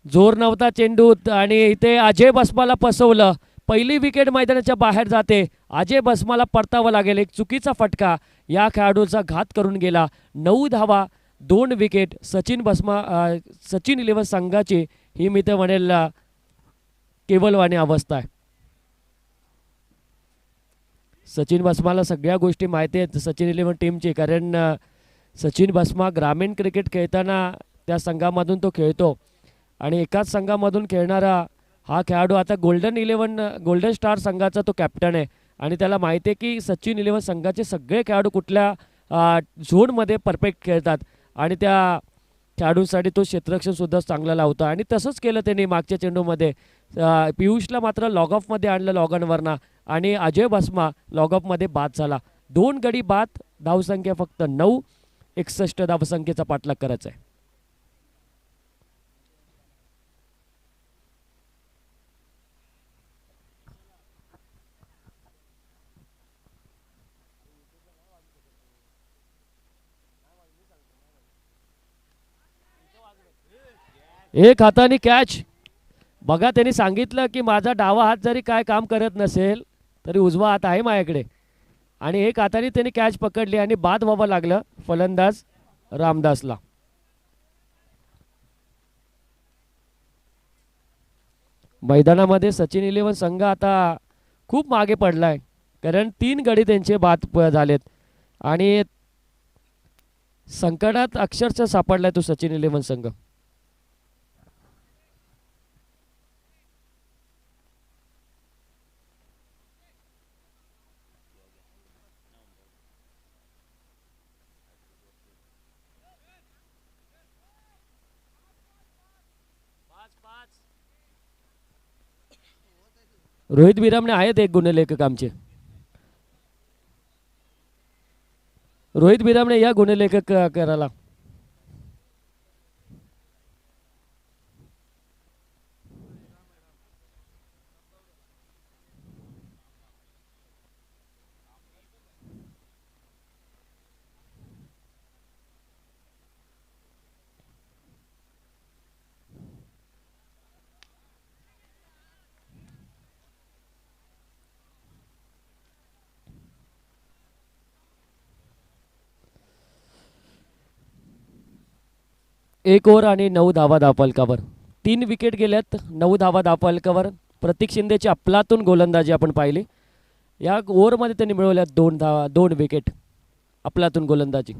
Speaker 2: जोर नव्हता चेंडूत आणि इथे अजय भस्माला फसवलं. पहिली विकेट मैदानाच्या बाहेर जाते. अजय भस्माला परतावं लागेल. एक चुकीचा फटका या खेळाडूचा घात करून गेला. 9 धावा 2 विकेट. सचिन 11 संघाची ही मी तर म्हणेल केवलवाणी अवस्था आहे. सचिन भस्माला सगळ्या गोष्टी माहिती आहेत सचिन 11 टीमची, कारण सचिन भस्मा ग्रामीण क्रिकेट खेळताना त्या संघामधून तो खेळतो आणि एकाच संघामधून खेळणारा हा खेळाडू आता गोल्डन स्टार संघाचा तो कॅप्टन आहे आणि त्याला माहिती आहे की सचिन 11 संघाचे सगळे खेळाडू कुठल्या झोनमध्ये परफेक्ट खेळतात आणि त्या खेळाडूंसाठी तो क्षेत्ररक्षणसुद्धा चांगला लावतो आणि तसंच केलं त्यांनी मागच्या चेंडूमध्ये. पियुषला मात्र लॉग ऑफमध्ये आणलं लॉगॉनवरनं आणि अजय भस्मा लॉग ऑफमध्ये बाद झाला. 2 गडी बाद, धावसंख्या फक्त 9. 61 धावसंख्येचा पाठलाग करायचा आहे. एक हाताने कॅच. बघा त्यांनी सांगितलं की माझा डावा हात जरी काय काम करत नसेल तरी उजवा हात आहे माझ्याकडे आणि एक हाताने त्यांनी कॅच पकडली आणि बाद व्हावं लागलं फलंदाज रामदासला. मैदानामध्ये सचिन 11 संघ आता खूप मागे पडलाय, कारण 3 गडी त्यांचे बाद झालेत आणि संकटात अक्षरशः सापडलाय तो सचिन 11 संघ. रोहित विरामणे आहेत एक गुणलेखक आमचे. रोहित विरामणे या गुणलेखक करायला. एक ओव्हर आणि 9 धावा धावफलकावर. 3 विकेट गेल्यात, 9 धावा धावफलकावर. प्रतीक शिंदेची अफलातून गोलंदाजी आपण पाहिली. या ओव्हरमध्ये त्यांनी मिळवल्यात 2 विकेट. अफलातून गोलंदाजी.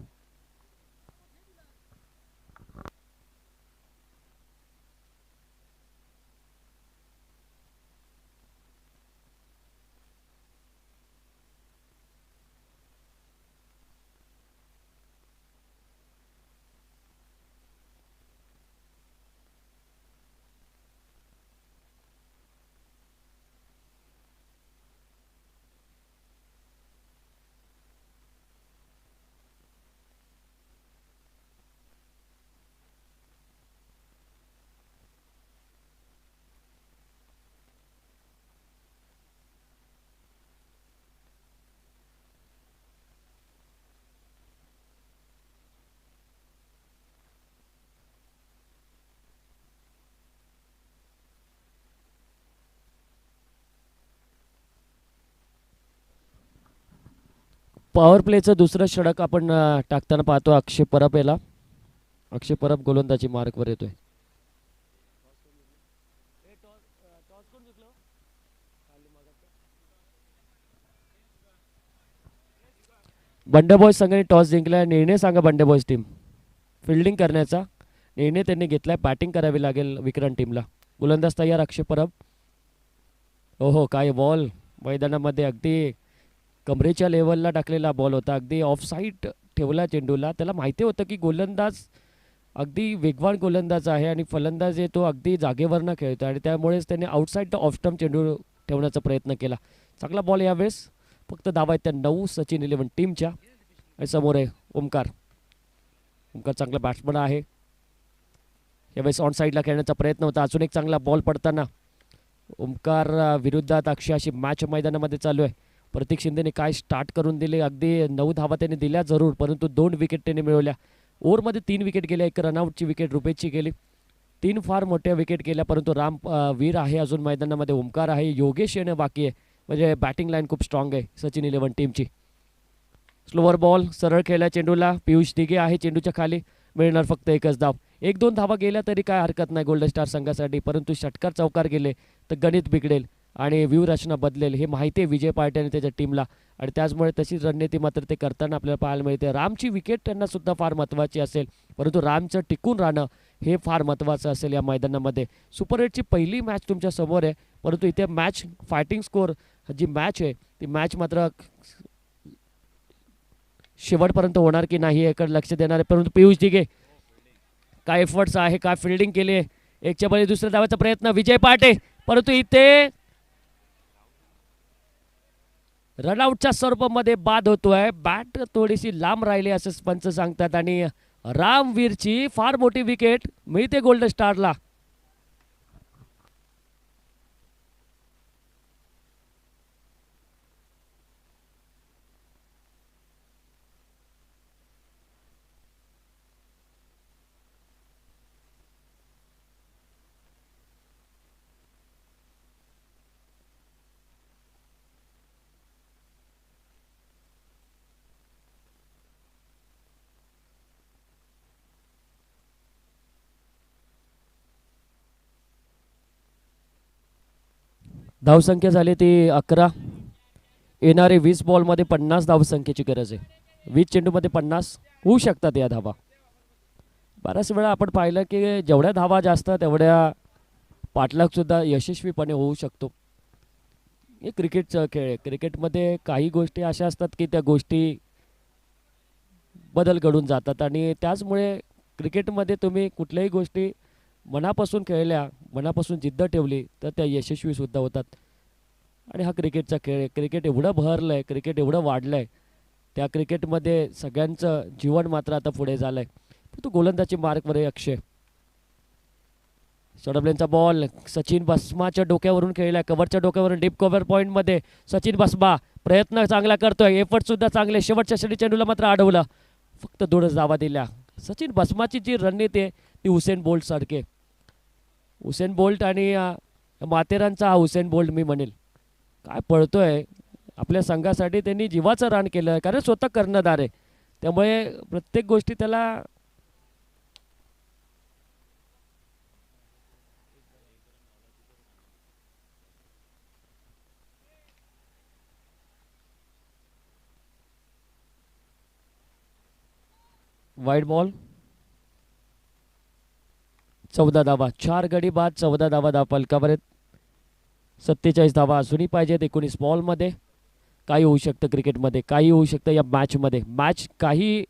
Speaker 2: पॉवर प्लेचं दुसरं षटक आपण टाकताना पाहतो अक्षय परब याला. अक्षय परब गोलंदाजी मार्कवर येतोय. बंडे बॉयज संघाने टॉस जिंकला. निर्णय सांगा बंडे बॉयज टीम. फिल्डिंग करण्याचा निर्णय त्यांनी घेतलाय. बॅटिंग करावी लागेल विक्रांत टीमला. गोलंदाज तयार अक्षय परब. ओहो काय बॉल, मैदानामध्ये अगदी कमरेच्या लेवलला टाकलेला बॉल होता, अगदी ऑफ साईड ठेवला चेंडूला. त्याला माहिती होतं की गोलंदाज अगदी वेगवान गोलंदाज आहे आणि फलंदाज आहे तो अगदी जागेवरनं खेळतो आणि त्यामुळेच त्याने आउटसाईड द ऑफ स्टंप चेंडू ठेवण्याचा प्रयत्न केला. चांगला बॉल यावेळेस. फक्त धावा आहेत त्या 9 सचिन 11 टीमच्या. आणि समोर आहे ओमकार. ओमकार चांगला बॅट्समन आहे. यावेळेस ऑन साईडला खेळण्याचा प्रयत्न होता. अजून एक चांगला बॉल पडताना ओमकार विरुद्धात अक्षय अशी मॅच मैदानामध्ये चालू आहे. प्रतीक शिंदेने काय स्टार्ट करून दिले. अगदी 9 धावा त्याने दिल्या जरूर, परंतु 2 विकेट त्याने मिळवल्या. ओव्हरमध्ये 3 विकेट गेल्या. एक रनआउटची विकेट रुपेशची गेली. 3 फार मोठ्या विकेट गेल्या, परंतु राम वीर आहे अजून मैदानामध्ये. ओमकार आहे. योगेश येणं बाकी आहे. म्हणजे बॅटिंग लाईन खूप स्ट्रॉंग आहे सचिन 11 टीमची. स्लोवर बॉल सरळ खेळल्या चेंडूला. पियुष दिघे आहे चेंडूच्या खाली. मिळणार फक्त एकच धाव. 1-2 धावा गेल्या तरी काय हरकत नाही गोल्डन स्टार संघासाठी, परंतु षटकार चौकार गेले तर गणित बिघडेल आणि व्यूहरचना बदलेल हे माहिती आहे विजय पार्टी आणि त्याच्या टीमला. आणि त्याचमुळे तशी रणनीती मात्र ते करताना आपल्याला पाहायला मिळते. रामची विकेट त्यांना सुद्धा फार महत्त्वाची असेल, परंतु रामचं टिकून राहणं हे फार महत्त्वाचं असेल या मैदानामध्ये. सुपर 8ची पहिली मॅच तुमच्या समोर आहे, परंतु इथे मॅच फायटिंग स्कोर जी मॅच आहे ती मॅच मात्र शेवटपर्यंत होणार की नाही याकडे लक्ष देणार आहे. परंतु पियुष दिघे काय एफर्ट्स आहे, काय फिल्डिंग केली आहे. एकच्या बळी दुसऱ्या धावाचा प्रयत्न विजय पाटे, परंतु इथे रनआउटच्या स्वरूपामध्ये बाद होतोय. बॅट थोडीशी लांब राहिली असं पंच सांगतात आणि रामवीरची फार मोठी विकेट मिळते गोल्डन स्टारला. धावसंख्या झाली ती 11. येणारे 20 बॉलमध्ये 50 धावसंख्येची गरज आहे. 20 चेंडूमध्ये 50 होऊ शकतात या धावा. बऱ्याच वेळा आपण पाहिलं की जेवढ्या धावा जास्त तेवढ्या पाठलागसुद्धा यशस्वीपणे होऊ शकतो. हे क्रिकेटचा खेळ आहे. क्रिकेटमध्ये काही गोष्टी अशा असतात की त्या गोष्टी बदल घडून जातात आणि त्याचमुळे क्रिकेटमध्ये तुम्ही कुठल्याही गोष्टी मनापासून खेळल्या, मनापासून जिद्द ठेवली तर त्या यशस्वीसुद्धा होतात. आणि हा क्रिकेटचा खेळ आहे. क्रिकेट एवढं बहरलं आहे, क्रिकेट एवढं वाढलं आहे, त्या क्रिकेटमध्ये सगळ्यांचं जीवन मात्र आता पुढे झालं आहे. तो गोलंदाजी मार्कवर आहे अक्षय. सोडबलेनचा बॉल सचिन बसमाच्या डोक्यावरून खेळला. कव्हरच्या डोक्यावरून डीप कव्हर पॉईंटमध्ये सचिन बसमा प्रयत्न चांगला करतोय. एफर्टसुद्धा चांगले. शेवटच्या षटकी चेंडूला मात्र अडवलं. फक्त 2 धावा दिल्या. सचिन बसमाची जी रणनीती आहे ती हुसेन बोल्ट सारखे. हुसेन बोल्ट आणि माथेरानचा हा हुसेन बोल्ट मी म्हणेल. काय पळतोय आपल्या संघासाठी. त्यांनी जीवाचं रान केलं आहे कारण स्वतः कर्णधार आहे, त्यामुळे प्रत्येक गोष्टी त्याला वाईड बॉल. 14 धावा. 4 गडी बाद 14 धावा फलकावर आहेत. 47 धावा अजूनही पाहिजेत 19 बॉलमध्ये. काही होऊ शकतं क्रिकेटमध्ये, काही होऊ शकतं या मॅचमध्ये. मॅच काही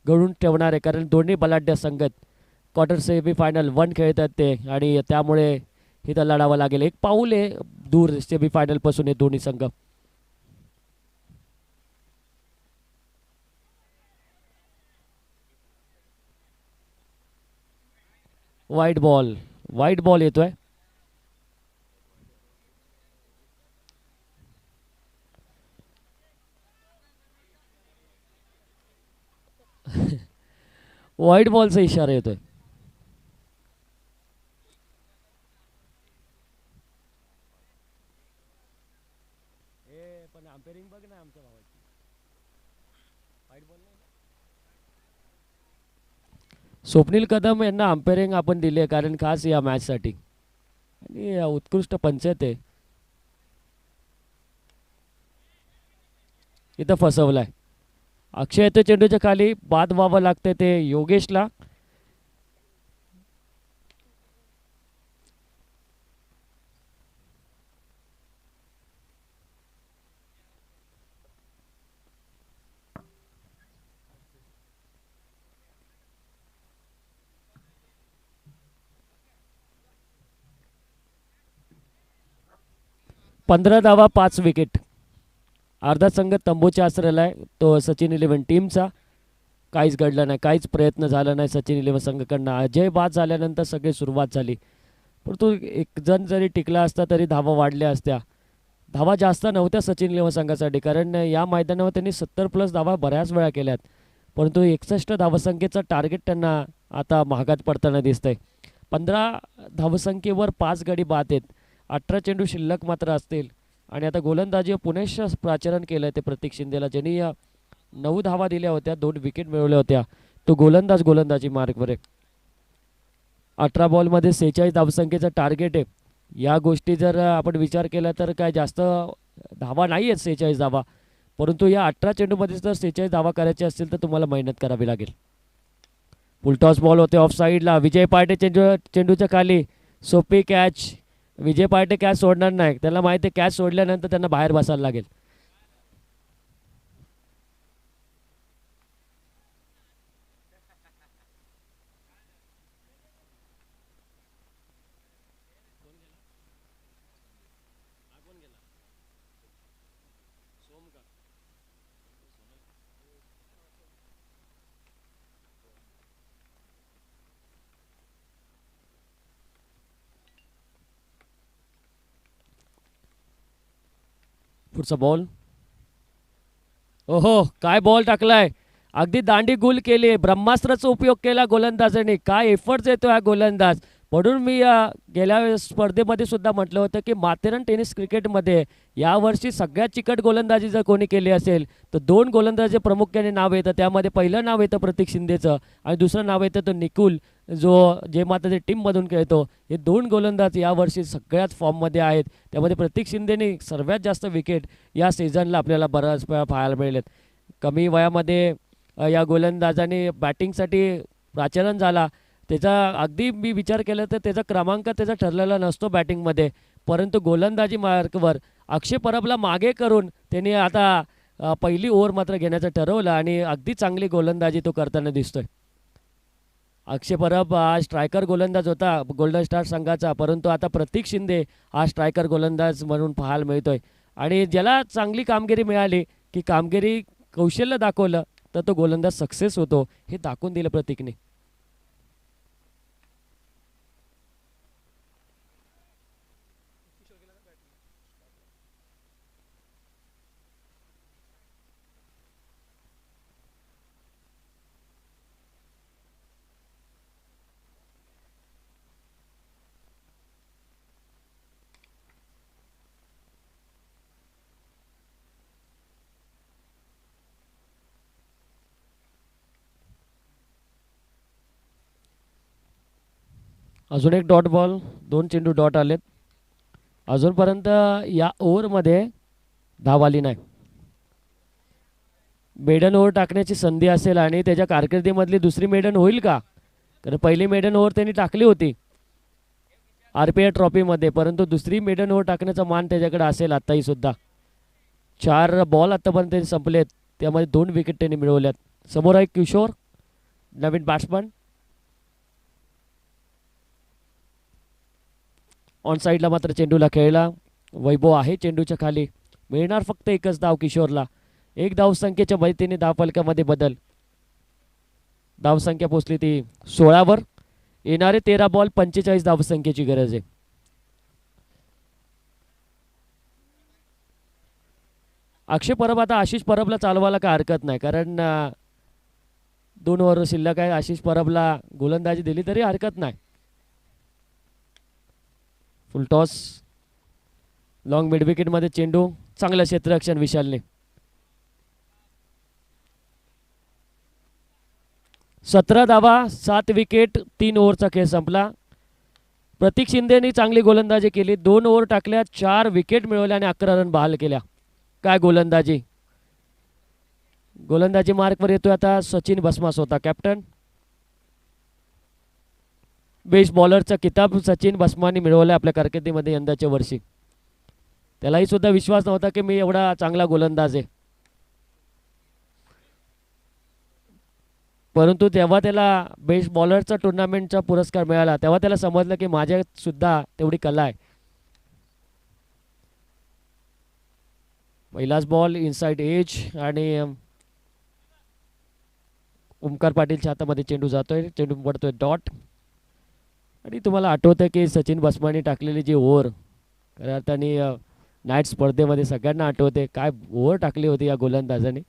Speaker 2: घडून ठेवणार आहे कारण दोन्ही बलाढ्य संघ क्वार्टर सेमीफायनल 1 खेळतात ते आणि त्यामुळे इथं लढावं लागेल. एक पाऊल आहे दूर सेमीफायनलपासून हे दोन्ही संघ. Wide ball. वाईड बॉल येतोय. वाईड बॉलचा इशारा येतोय. पण अंपेरिंग बघ ना आमच्या भावाची. वाईड बॉल नाही. स्वप्नील कदम यांना अंपेरिंग आपण दिले कारण खास या मॅचसाठी आणि उत्कृष्ट पंचायत आहे. इथं फसवलाय. अक्षय येतो चेंडूच्या खाली. बाद व्हावं लागते ते योगेशला. 15 धावा 5 विकेट. अर्धा संघ तंबूच्या आश्रयाला आहे तो सचिन 11 टीमचा. काहीच घडलं नाही, काहीच प्रयत्न झाला नाही सचिन 11 संघाकडनं. अजय बाद झाल्यानंतर सगळी सुरुवात झाली, परंतु एक जण जरी टिकला असता तरी धावा वाढल्या असत्या. धावा जास्त नव्हत्या सचिन 11 संघासाठी, कारण या मैदानावर त्यांनी 70+ धावा बऱ्याच वेळा केल्यात, परंतु 61 धावसंख्येचं टार्गेट त्यांना आता महागात पडताना दिसतंय. 15 धावसंख्येवर 5 गडी बाद आहेत. 18 चेंडू शिल्लक मात्र असतील. आणि आता गोलंदाजी पुनश्च प्राचरण केलं ते प्रतीक शिंदेला, ज्यांनी 9 धावा दिल्या होत्या, 2 विकेट मिळवल्या होत्या. तो गोलंदाजी मार्गवर आहे. 18 बॉलमध्ये 46 धावसंख्येचं टार्गेट आहे. या गोष्टी जर आपण विचार केला तर काय जास्त धावा नाही आहेत 46 धावा, परंतु या 18 चेंडूमध्ये जर 46 धावा करायचे असतील तर तुम्हाला मेहनत करावी लागेल. फुलटॉस बॉल होते ऑफ साईडला. विजय पार्टे चेंडूच्या खाली. सोपी कॅच. विजय पार्टे कॅच सोडणार नाही, त्याला माहिती आहे कॅच सोडल्यानंतर त्यांना बाहेर बसायला लागेल. पुढचा बॉल. ओहो, काय बॉल टाकलाय. अगदी दांडी गुल केली. ब्रह्मास्त्राचा उपयोग केला गोलंदाजाने. काय एफर्ट्स येतो हा गोलंदाज. म्हणून मी गेल्या स्पर्धेमध्ये सुद्धा म्हटलं होतं की माथेरान टेनिस क्रिकेटमध्ये यावर्षी सगळ्यात चिकट गोलंदाजी जर कोणी केली असेल तर 2 गोलंदाजे प्रामुख्याने नाव येतं. त्यामध्ये पहिलं नाव येतं प्रतीक शिंदेचं आणि दुसरं नाव येतं तो निकुल, जो जे मात्र टीममधून खेळतो. हे 2 गोलंदाज यावर्षी सगळ्यात फॉर्ममध्ये आहेत. त्यामध्ये प्रतीक शिंदेने सर्वात जास्त विकेट या सीझनला आपल्याला बऱ्याच वेळा पाहायला मिळालेत. कमी वयामध्ये या गोलंदाजाने बॅटिंगसाठी प्राचलन झाला. त्याचा अगदी मी विचार केला तर त्याचा क्रमांक त्याचा ठरलेला नसतो बॅटिंगमध्ये, परंतु गोलंदाजी मार्कवर अक्षय परबला मागे करून त्याने आता पहिली ओव्हर मात्र घेण्याचं ठरवलं आणि अगदी चांगली गोलंदाजी तो करताना दिसतोय. अक्षय परब हा स्ट्रायकर गोलंदाज होता गोल्डन स्टार संघाचा, परंतु आता प्रतीक शिंदे हा स्ट्रायकर गोलंदाज म्हणून पाहायला मिळतोय. आणि ज्याला चांगली कामगिरी मिळाली की कामगिरी कौशल्य दाखवलं तर तो गोलंदाज सक्सेस होतो, हे दाखवून दिलं प्रतीकने. अजून एक डॉट बॉल. 2 चेंडू डॉट आलेत. अजूनपर्यंत या ओव्हरमध्ये धाव आली नाही. मेडन ओव्हर टाकण्याची संधी असेल आणि त्याच्या कारकिर्दीमधली दुसरी मेडन होईल का, कारण पहिली मेडन ओव्हर त्यांनी टाकली होती RPI ट्रॉफीमध्ये, परंतु दुसरी मेडन ओव्हर टाकण्याचा मान त्याच्याकडे असेल आत्ताही सुद्धा. 4 बॉल आत्तापर्यंत त्यांनी संपलेत, त्यामध्ये 2 विकेट त्यांनी मिळवल्यात. समोर आहे किशोर, नवीन बॅट्समन. ऑन साईडला मात्र चेंडूला खेळला. वैभव आहे चेंडूच्या खाली. मिळणार फक्त एकच धाव किशोरला. 1 धावसंख्येच्या मदतीने धावफलकामध्ये बदल. धावसंख्या पोचली ती 16वर. येणारे 13 बॉल 45 धावसंख्येची गरज आहे. अक्षय परब आता आशिष परबला चालवायला काय हरकत नाही, कारण 2 ओव्हर शिल्लक आहे. आशिष परबला गोलंदाजी दिली तरी हरकत नाही. फुल टॉस. लॉंग मिड विकेटमध्ये चेंडू. चांगलं क्षेत्ररक्षण विशालने. 17 धावा 7 विकेट. 3 ओव्हरचा खेळ संपला. प्रतीक शिंदेने चांगली गोलंदाजी केली. 2 ओव्हर टाकल्या, 4 विकेट मिळवल्या आणि 11 रन बहाल केल्या. काय गोलंदाजी. गोलंदाजी मार्कवर येतोय आता सचिन बसमास होता कॅप्टन. बेस्ट बॉलरचा किताब सचिन बसमाने मिळवला आपल्या कारकिर्दीमध्ये यंदाच्या वर्षी. त्यालाही सुद्धा विश्वास नव्हता की मी एवढा चांगला गोलंदाज आहे, परंतु तेव्हा त्याला बेस्ट बॉलरचा टुर्नामेंटचा पुरस्कार मिळाला तेव्हा त्याला समजलं की माझ्यात सुद्धा तेवढी कला आहे. पहिलाच बॉल इनसाइड एज आणि ओमकार पाटीलच्या हातामध्ये चेंडू जातोय, चेंडू पडतोय डॉट. आणि तुम्हाला आठवतं की सचिन बसमाने टाकलेली जी ओव्हर खऱ्या अर्थाने नाईट स्पर्धेमध्ये सगळ्यांना आठवते काय ओव्हर टाकली होती या गोलंदाजाने.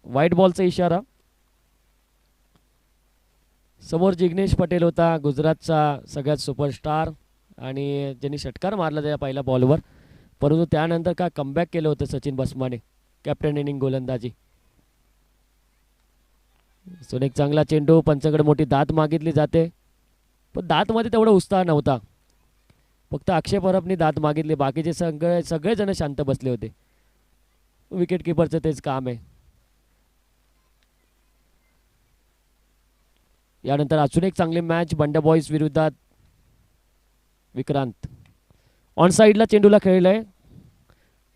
Speaker 2: व्हाईट बॉलचा इशारा. समोर जिग्नेश पटेल होता, गुजरातचा सगळ्यात सुपरस्टार आणि ज्यांनी षटकार मारला त्या पहिल्या बॉलवर. परंतु त्यानंतर काय कमबॅक केलं होतं सचिन बसमाने, कॅप्टन इनिंग गोलंदाजी. सोन एक चांगला चेंडू, पंचाकडे मोठी दात मागितली जाते पण दातमध्ये तेवढा उत्साह नव्हता. फक्त अक्षय परबनी दात मागितली, बाकीचे सगळेजण शांत बसले होते. विकेट किपरचं तेच काम आहे. यानंतर अजून एक चांगली मॅच बंड्या बॉईज विरुद्धात विक्रांत. ऑन साईडला चेंडूला खेळलाय,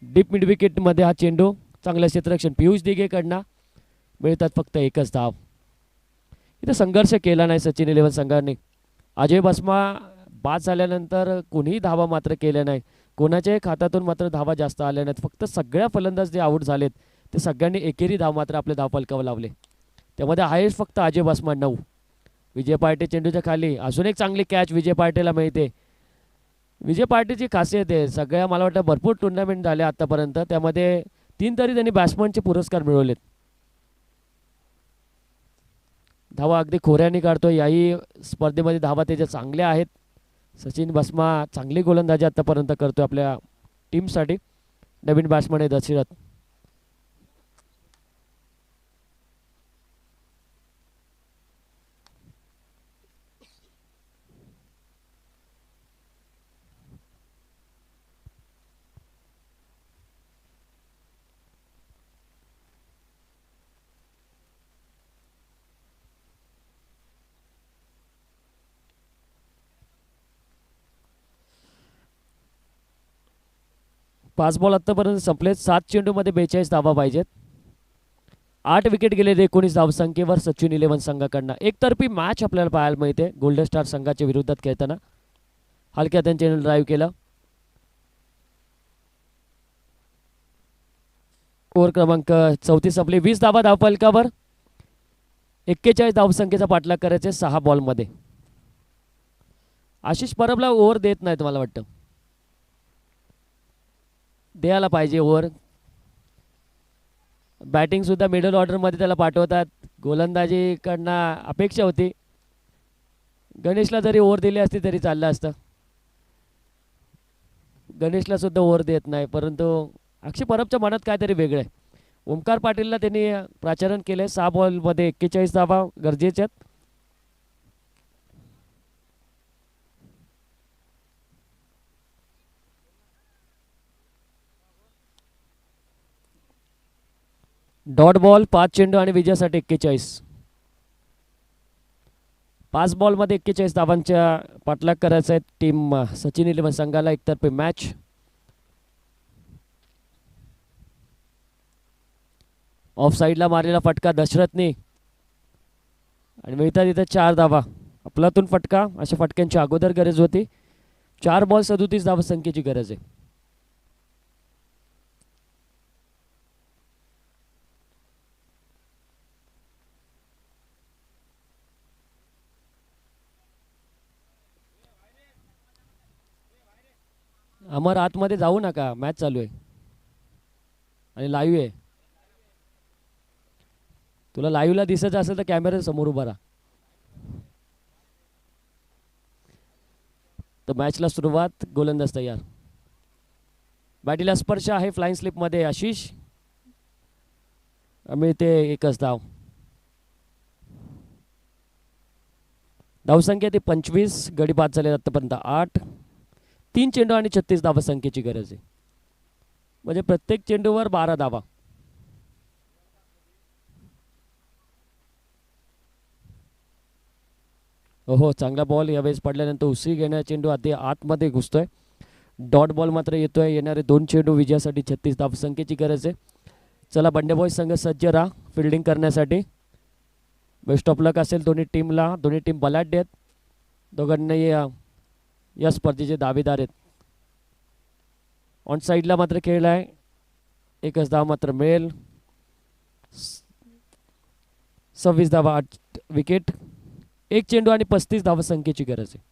Speaker 2: डीप मिड विकेटमध्ये हा चेंडू. चांगलं क्षेत्ररक्षण पियुष दिघेकडनं, मिळतात फक्त एकच धाव. इथं संघर्ष केला नाही सचिन 11 संघाने. अजय बसमा बाद झाल्यानंतर कोणीही धावा मात्र केल्या नाही, कोणाच्याही खात्यातून मात्र धावा जास्त आल्या नाहीत. फक्त सगळ्या फलंदाज जे आऊट झालेत ते सगळ्यांनी एकेरी धाव मात्र आपल्या धावफलकावर लावले. त्यामध्ये हायेस्ट फक्त अजय बसमा 9. विजय पार्टे चेंडूच्या खाली, अजून एक चांगली कॅच विजय पार्टेला मिळते. विजय पार्टेची खासियत आहे, सगळ्या मला वाटतं भरपूर टुर्नामेंट झाले आतापर्यंत, त्यामध्ये 3 तरी त्यांनी बॅट्समनचे पुरस्कार मिळवलेत. धावा अगदी खोऱ्याने काढतो, याही स्पर्धेमध्ये धावा त्याच्या चांगल्या आहेत. सचिन बसमा चांगली गोलंदाजी आतापर्यंत करतोय आपल्या टीमसाठी. नवीन बॅट्समन आहे दशरथ. पाच बॉल आत्तापर्यंत संपलेत. 7 चेंडूमध्ये 42 धावा पाहिजेत. 8 विकेट गेलेत 19 धावसंख्येवर सचिन 11 संघाकडनं. एकतर्फी मॅच आपल्याला पाहायला मिळते गोल्डन स्टार संघाच्या विरोधात खेळताना. हलक्या त्यांनी ड्राईव्ह केला. ओव्हर क्रमांक 34 संपली. 20 धावा धावफलकावर. 41 धावसंख्येचा पाठलाग करायचे 6 बॉलमध्ये. आशिष परबला ओव्हर देत नाहीत, मला वाटतं द्यायला पाहिजे ओव्हर. बॅटिंग सुद्धा मिडल ऑर्डरमध्ये त्याला पाठवतात. गोलंदाजीकडनं अपेक्षा होती गणेशला जरी ओव्हर दिली असती तरी चाललं असतं. गणेशला सुद्धा ओव्हर देत नाही, परंतु अक्षय परबच्या मनात काहीतरी वेगळं आहे. ओमकार पाटीलला त्यांनी प्राचारण केले. 6 बॉलमध्ये 41 धावा गरजेच्यात. डॉट बॉल 5 चेंडू आणि विजयासाठी 41. 5 बॉलमध्ये 41 धावांच्या पाठलाग करायचा आहे टीम सचिन 11 संघाला. एकतर्फी मॅच. ऑफ साईडला मारलेला फटका दशरथने आणि मिळतात इथं 4 धावा. आपलातून फटका, अशा फटक्यांची अगोदर गरज होती. 4 बॉल 37 धावसंख्येची गरज आहे. अमर आतमध्ये जाऊ नका, मॅच चालू आहे आणि लाईव्ह आहे. तुला लाईव्हला दिसायचं असेल तर कॅमेरा समोर उभा राहा. तर मॅचला सुरुवात. गोलंदाज तयार. बॅटीला स्पर्श आहे फ्लाइंग स्लिपमध्ये आशिष. मिळते एकच धाव. धावसंख्या ती 25. गडी बाद झाले आतापर्यंत 8. 3 चेंडू आणि 36 धावसंख्येची गरज आहे. म्हणजे प्रत्येक चेंडूवर 12 धावा. हो चांगला बॉल यावेळेस पडल्यानंतर उसळी घेण्या चेंडू आधी आतमध्ये घुसतोय. डॉट बॉल मात्र येतोय. येणारे 2 चेंडू विजयासाठी 36 धावसंख्येची गरज आहे. चला बंड्या बॉईज संघ सज्ज राहा फिल्डिंग करण्यासाठी. बेस्ट ऑफ लक असेल दोन्ही टीमला. दोन्ही टीम बलाढ्य आहेत. दोघांनाही या स्पर्धेचे दावेदार आहेत. ऑन साईडला मात्र खेळला आहे. एकच धाव मात्र मिळेल. 26 धावा 8 विकेट. एक चेंडू आणि 35 धावा संख्येची गरज आहे.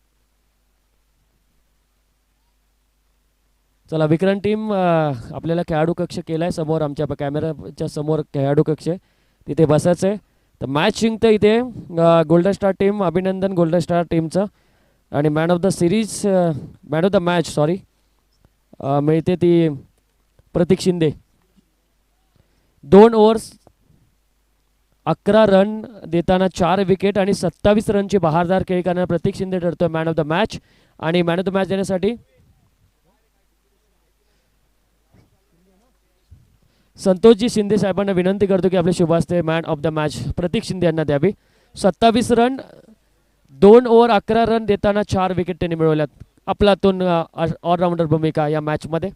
Speaker 2: चला विक्रांत टीम आपल्याला खेळाडू कक्ष केलाय समोर, आमच्या कॅमेराच्या समोर खेळाडू कक्ष आहे, तिथे बसायचं आहे. तर मॅच जिंकतं इथे गोल्डन स्टार टीम. अभिनंदन गोल्डन स्टार टीमचं. आणि man of the series, man of the match sorry, मिळते ती प्रतीक शिंदे. 2 ओव्हर्स 11 रन देताना 4 विकेट आणि 27 रनची बहारदार खेळी करणारा प्रतीक शिंदे ठरतोय मॅन ऑफ द मॅच. आणि मॅन ऑफ द मॅच देण्यासाठी संतोषजी शिंदे साहेबांना विनंती करतो की आपले शुभ हस्ते मॅन ऑफ द मॅच प्रतीक शिंदे यांना द्यावी. 27 रन, 2 ओव्हर 11 रन देताना 4 विकेट त्यांनी मिळवल्यात. आपला तो ऑलराऊंडर भूमिका या मॅचमध्ये.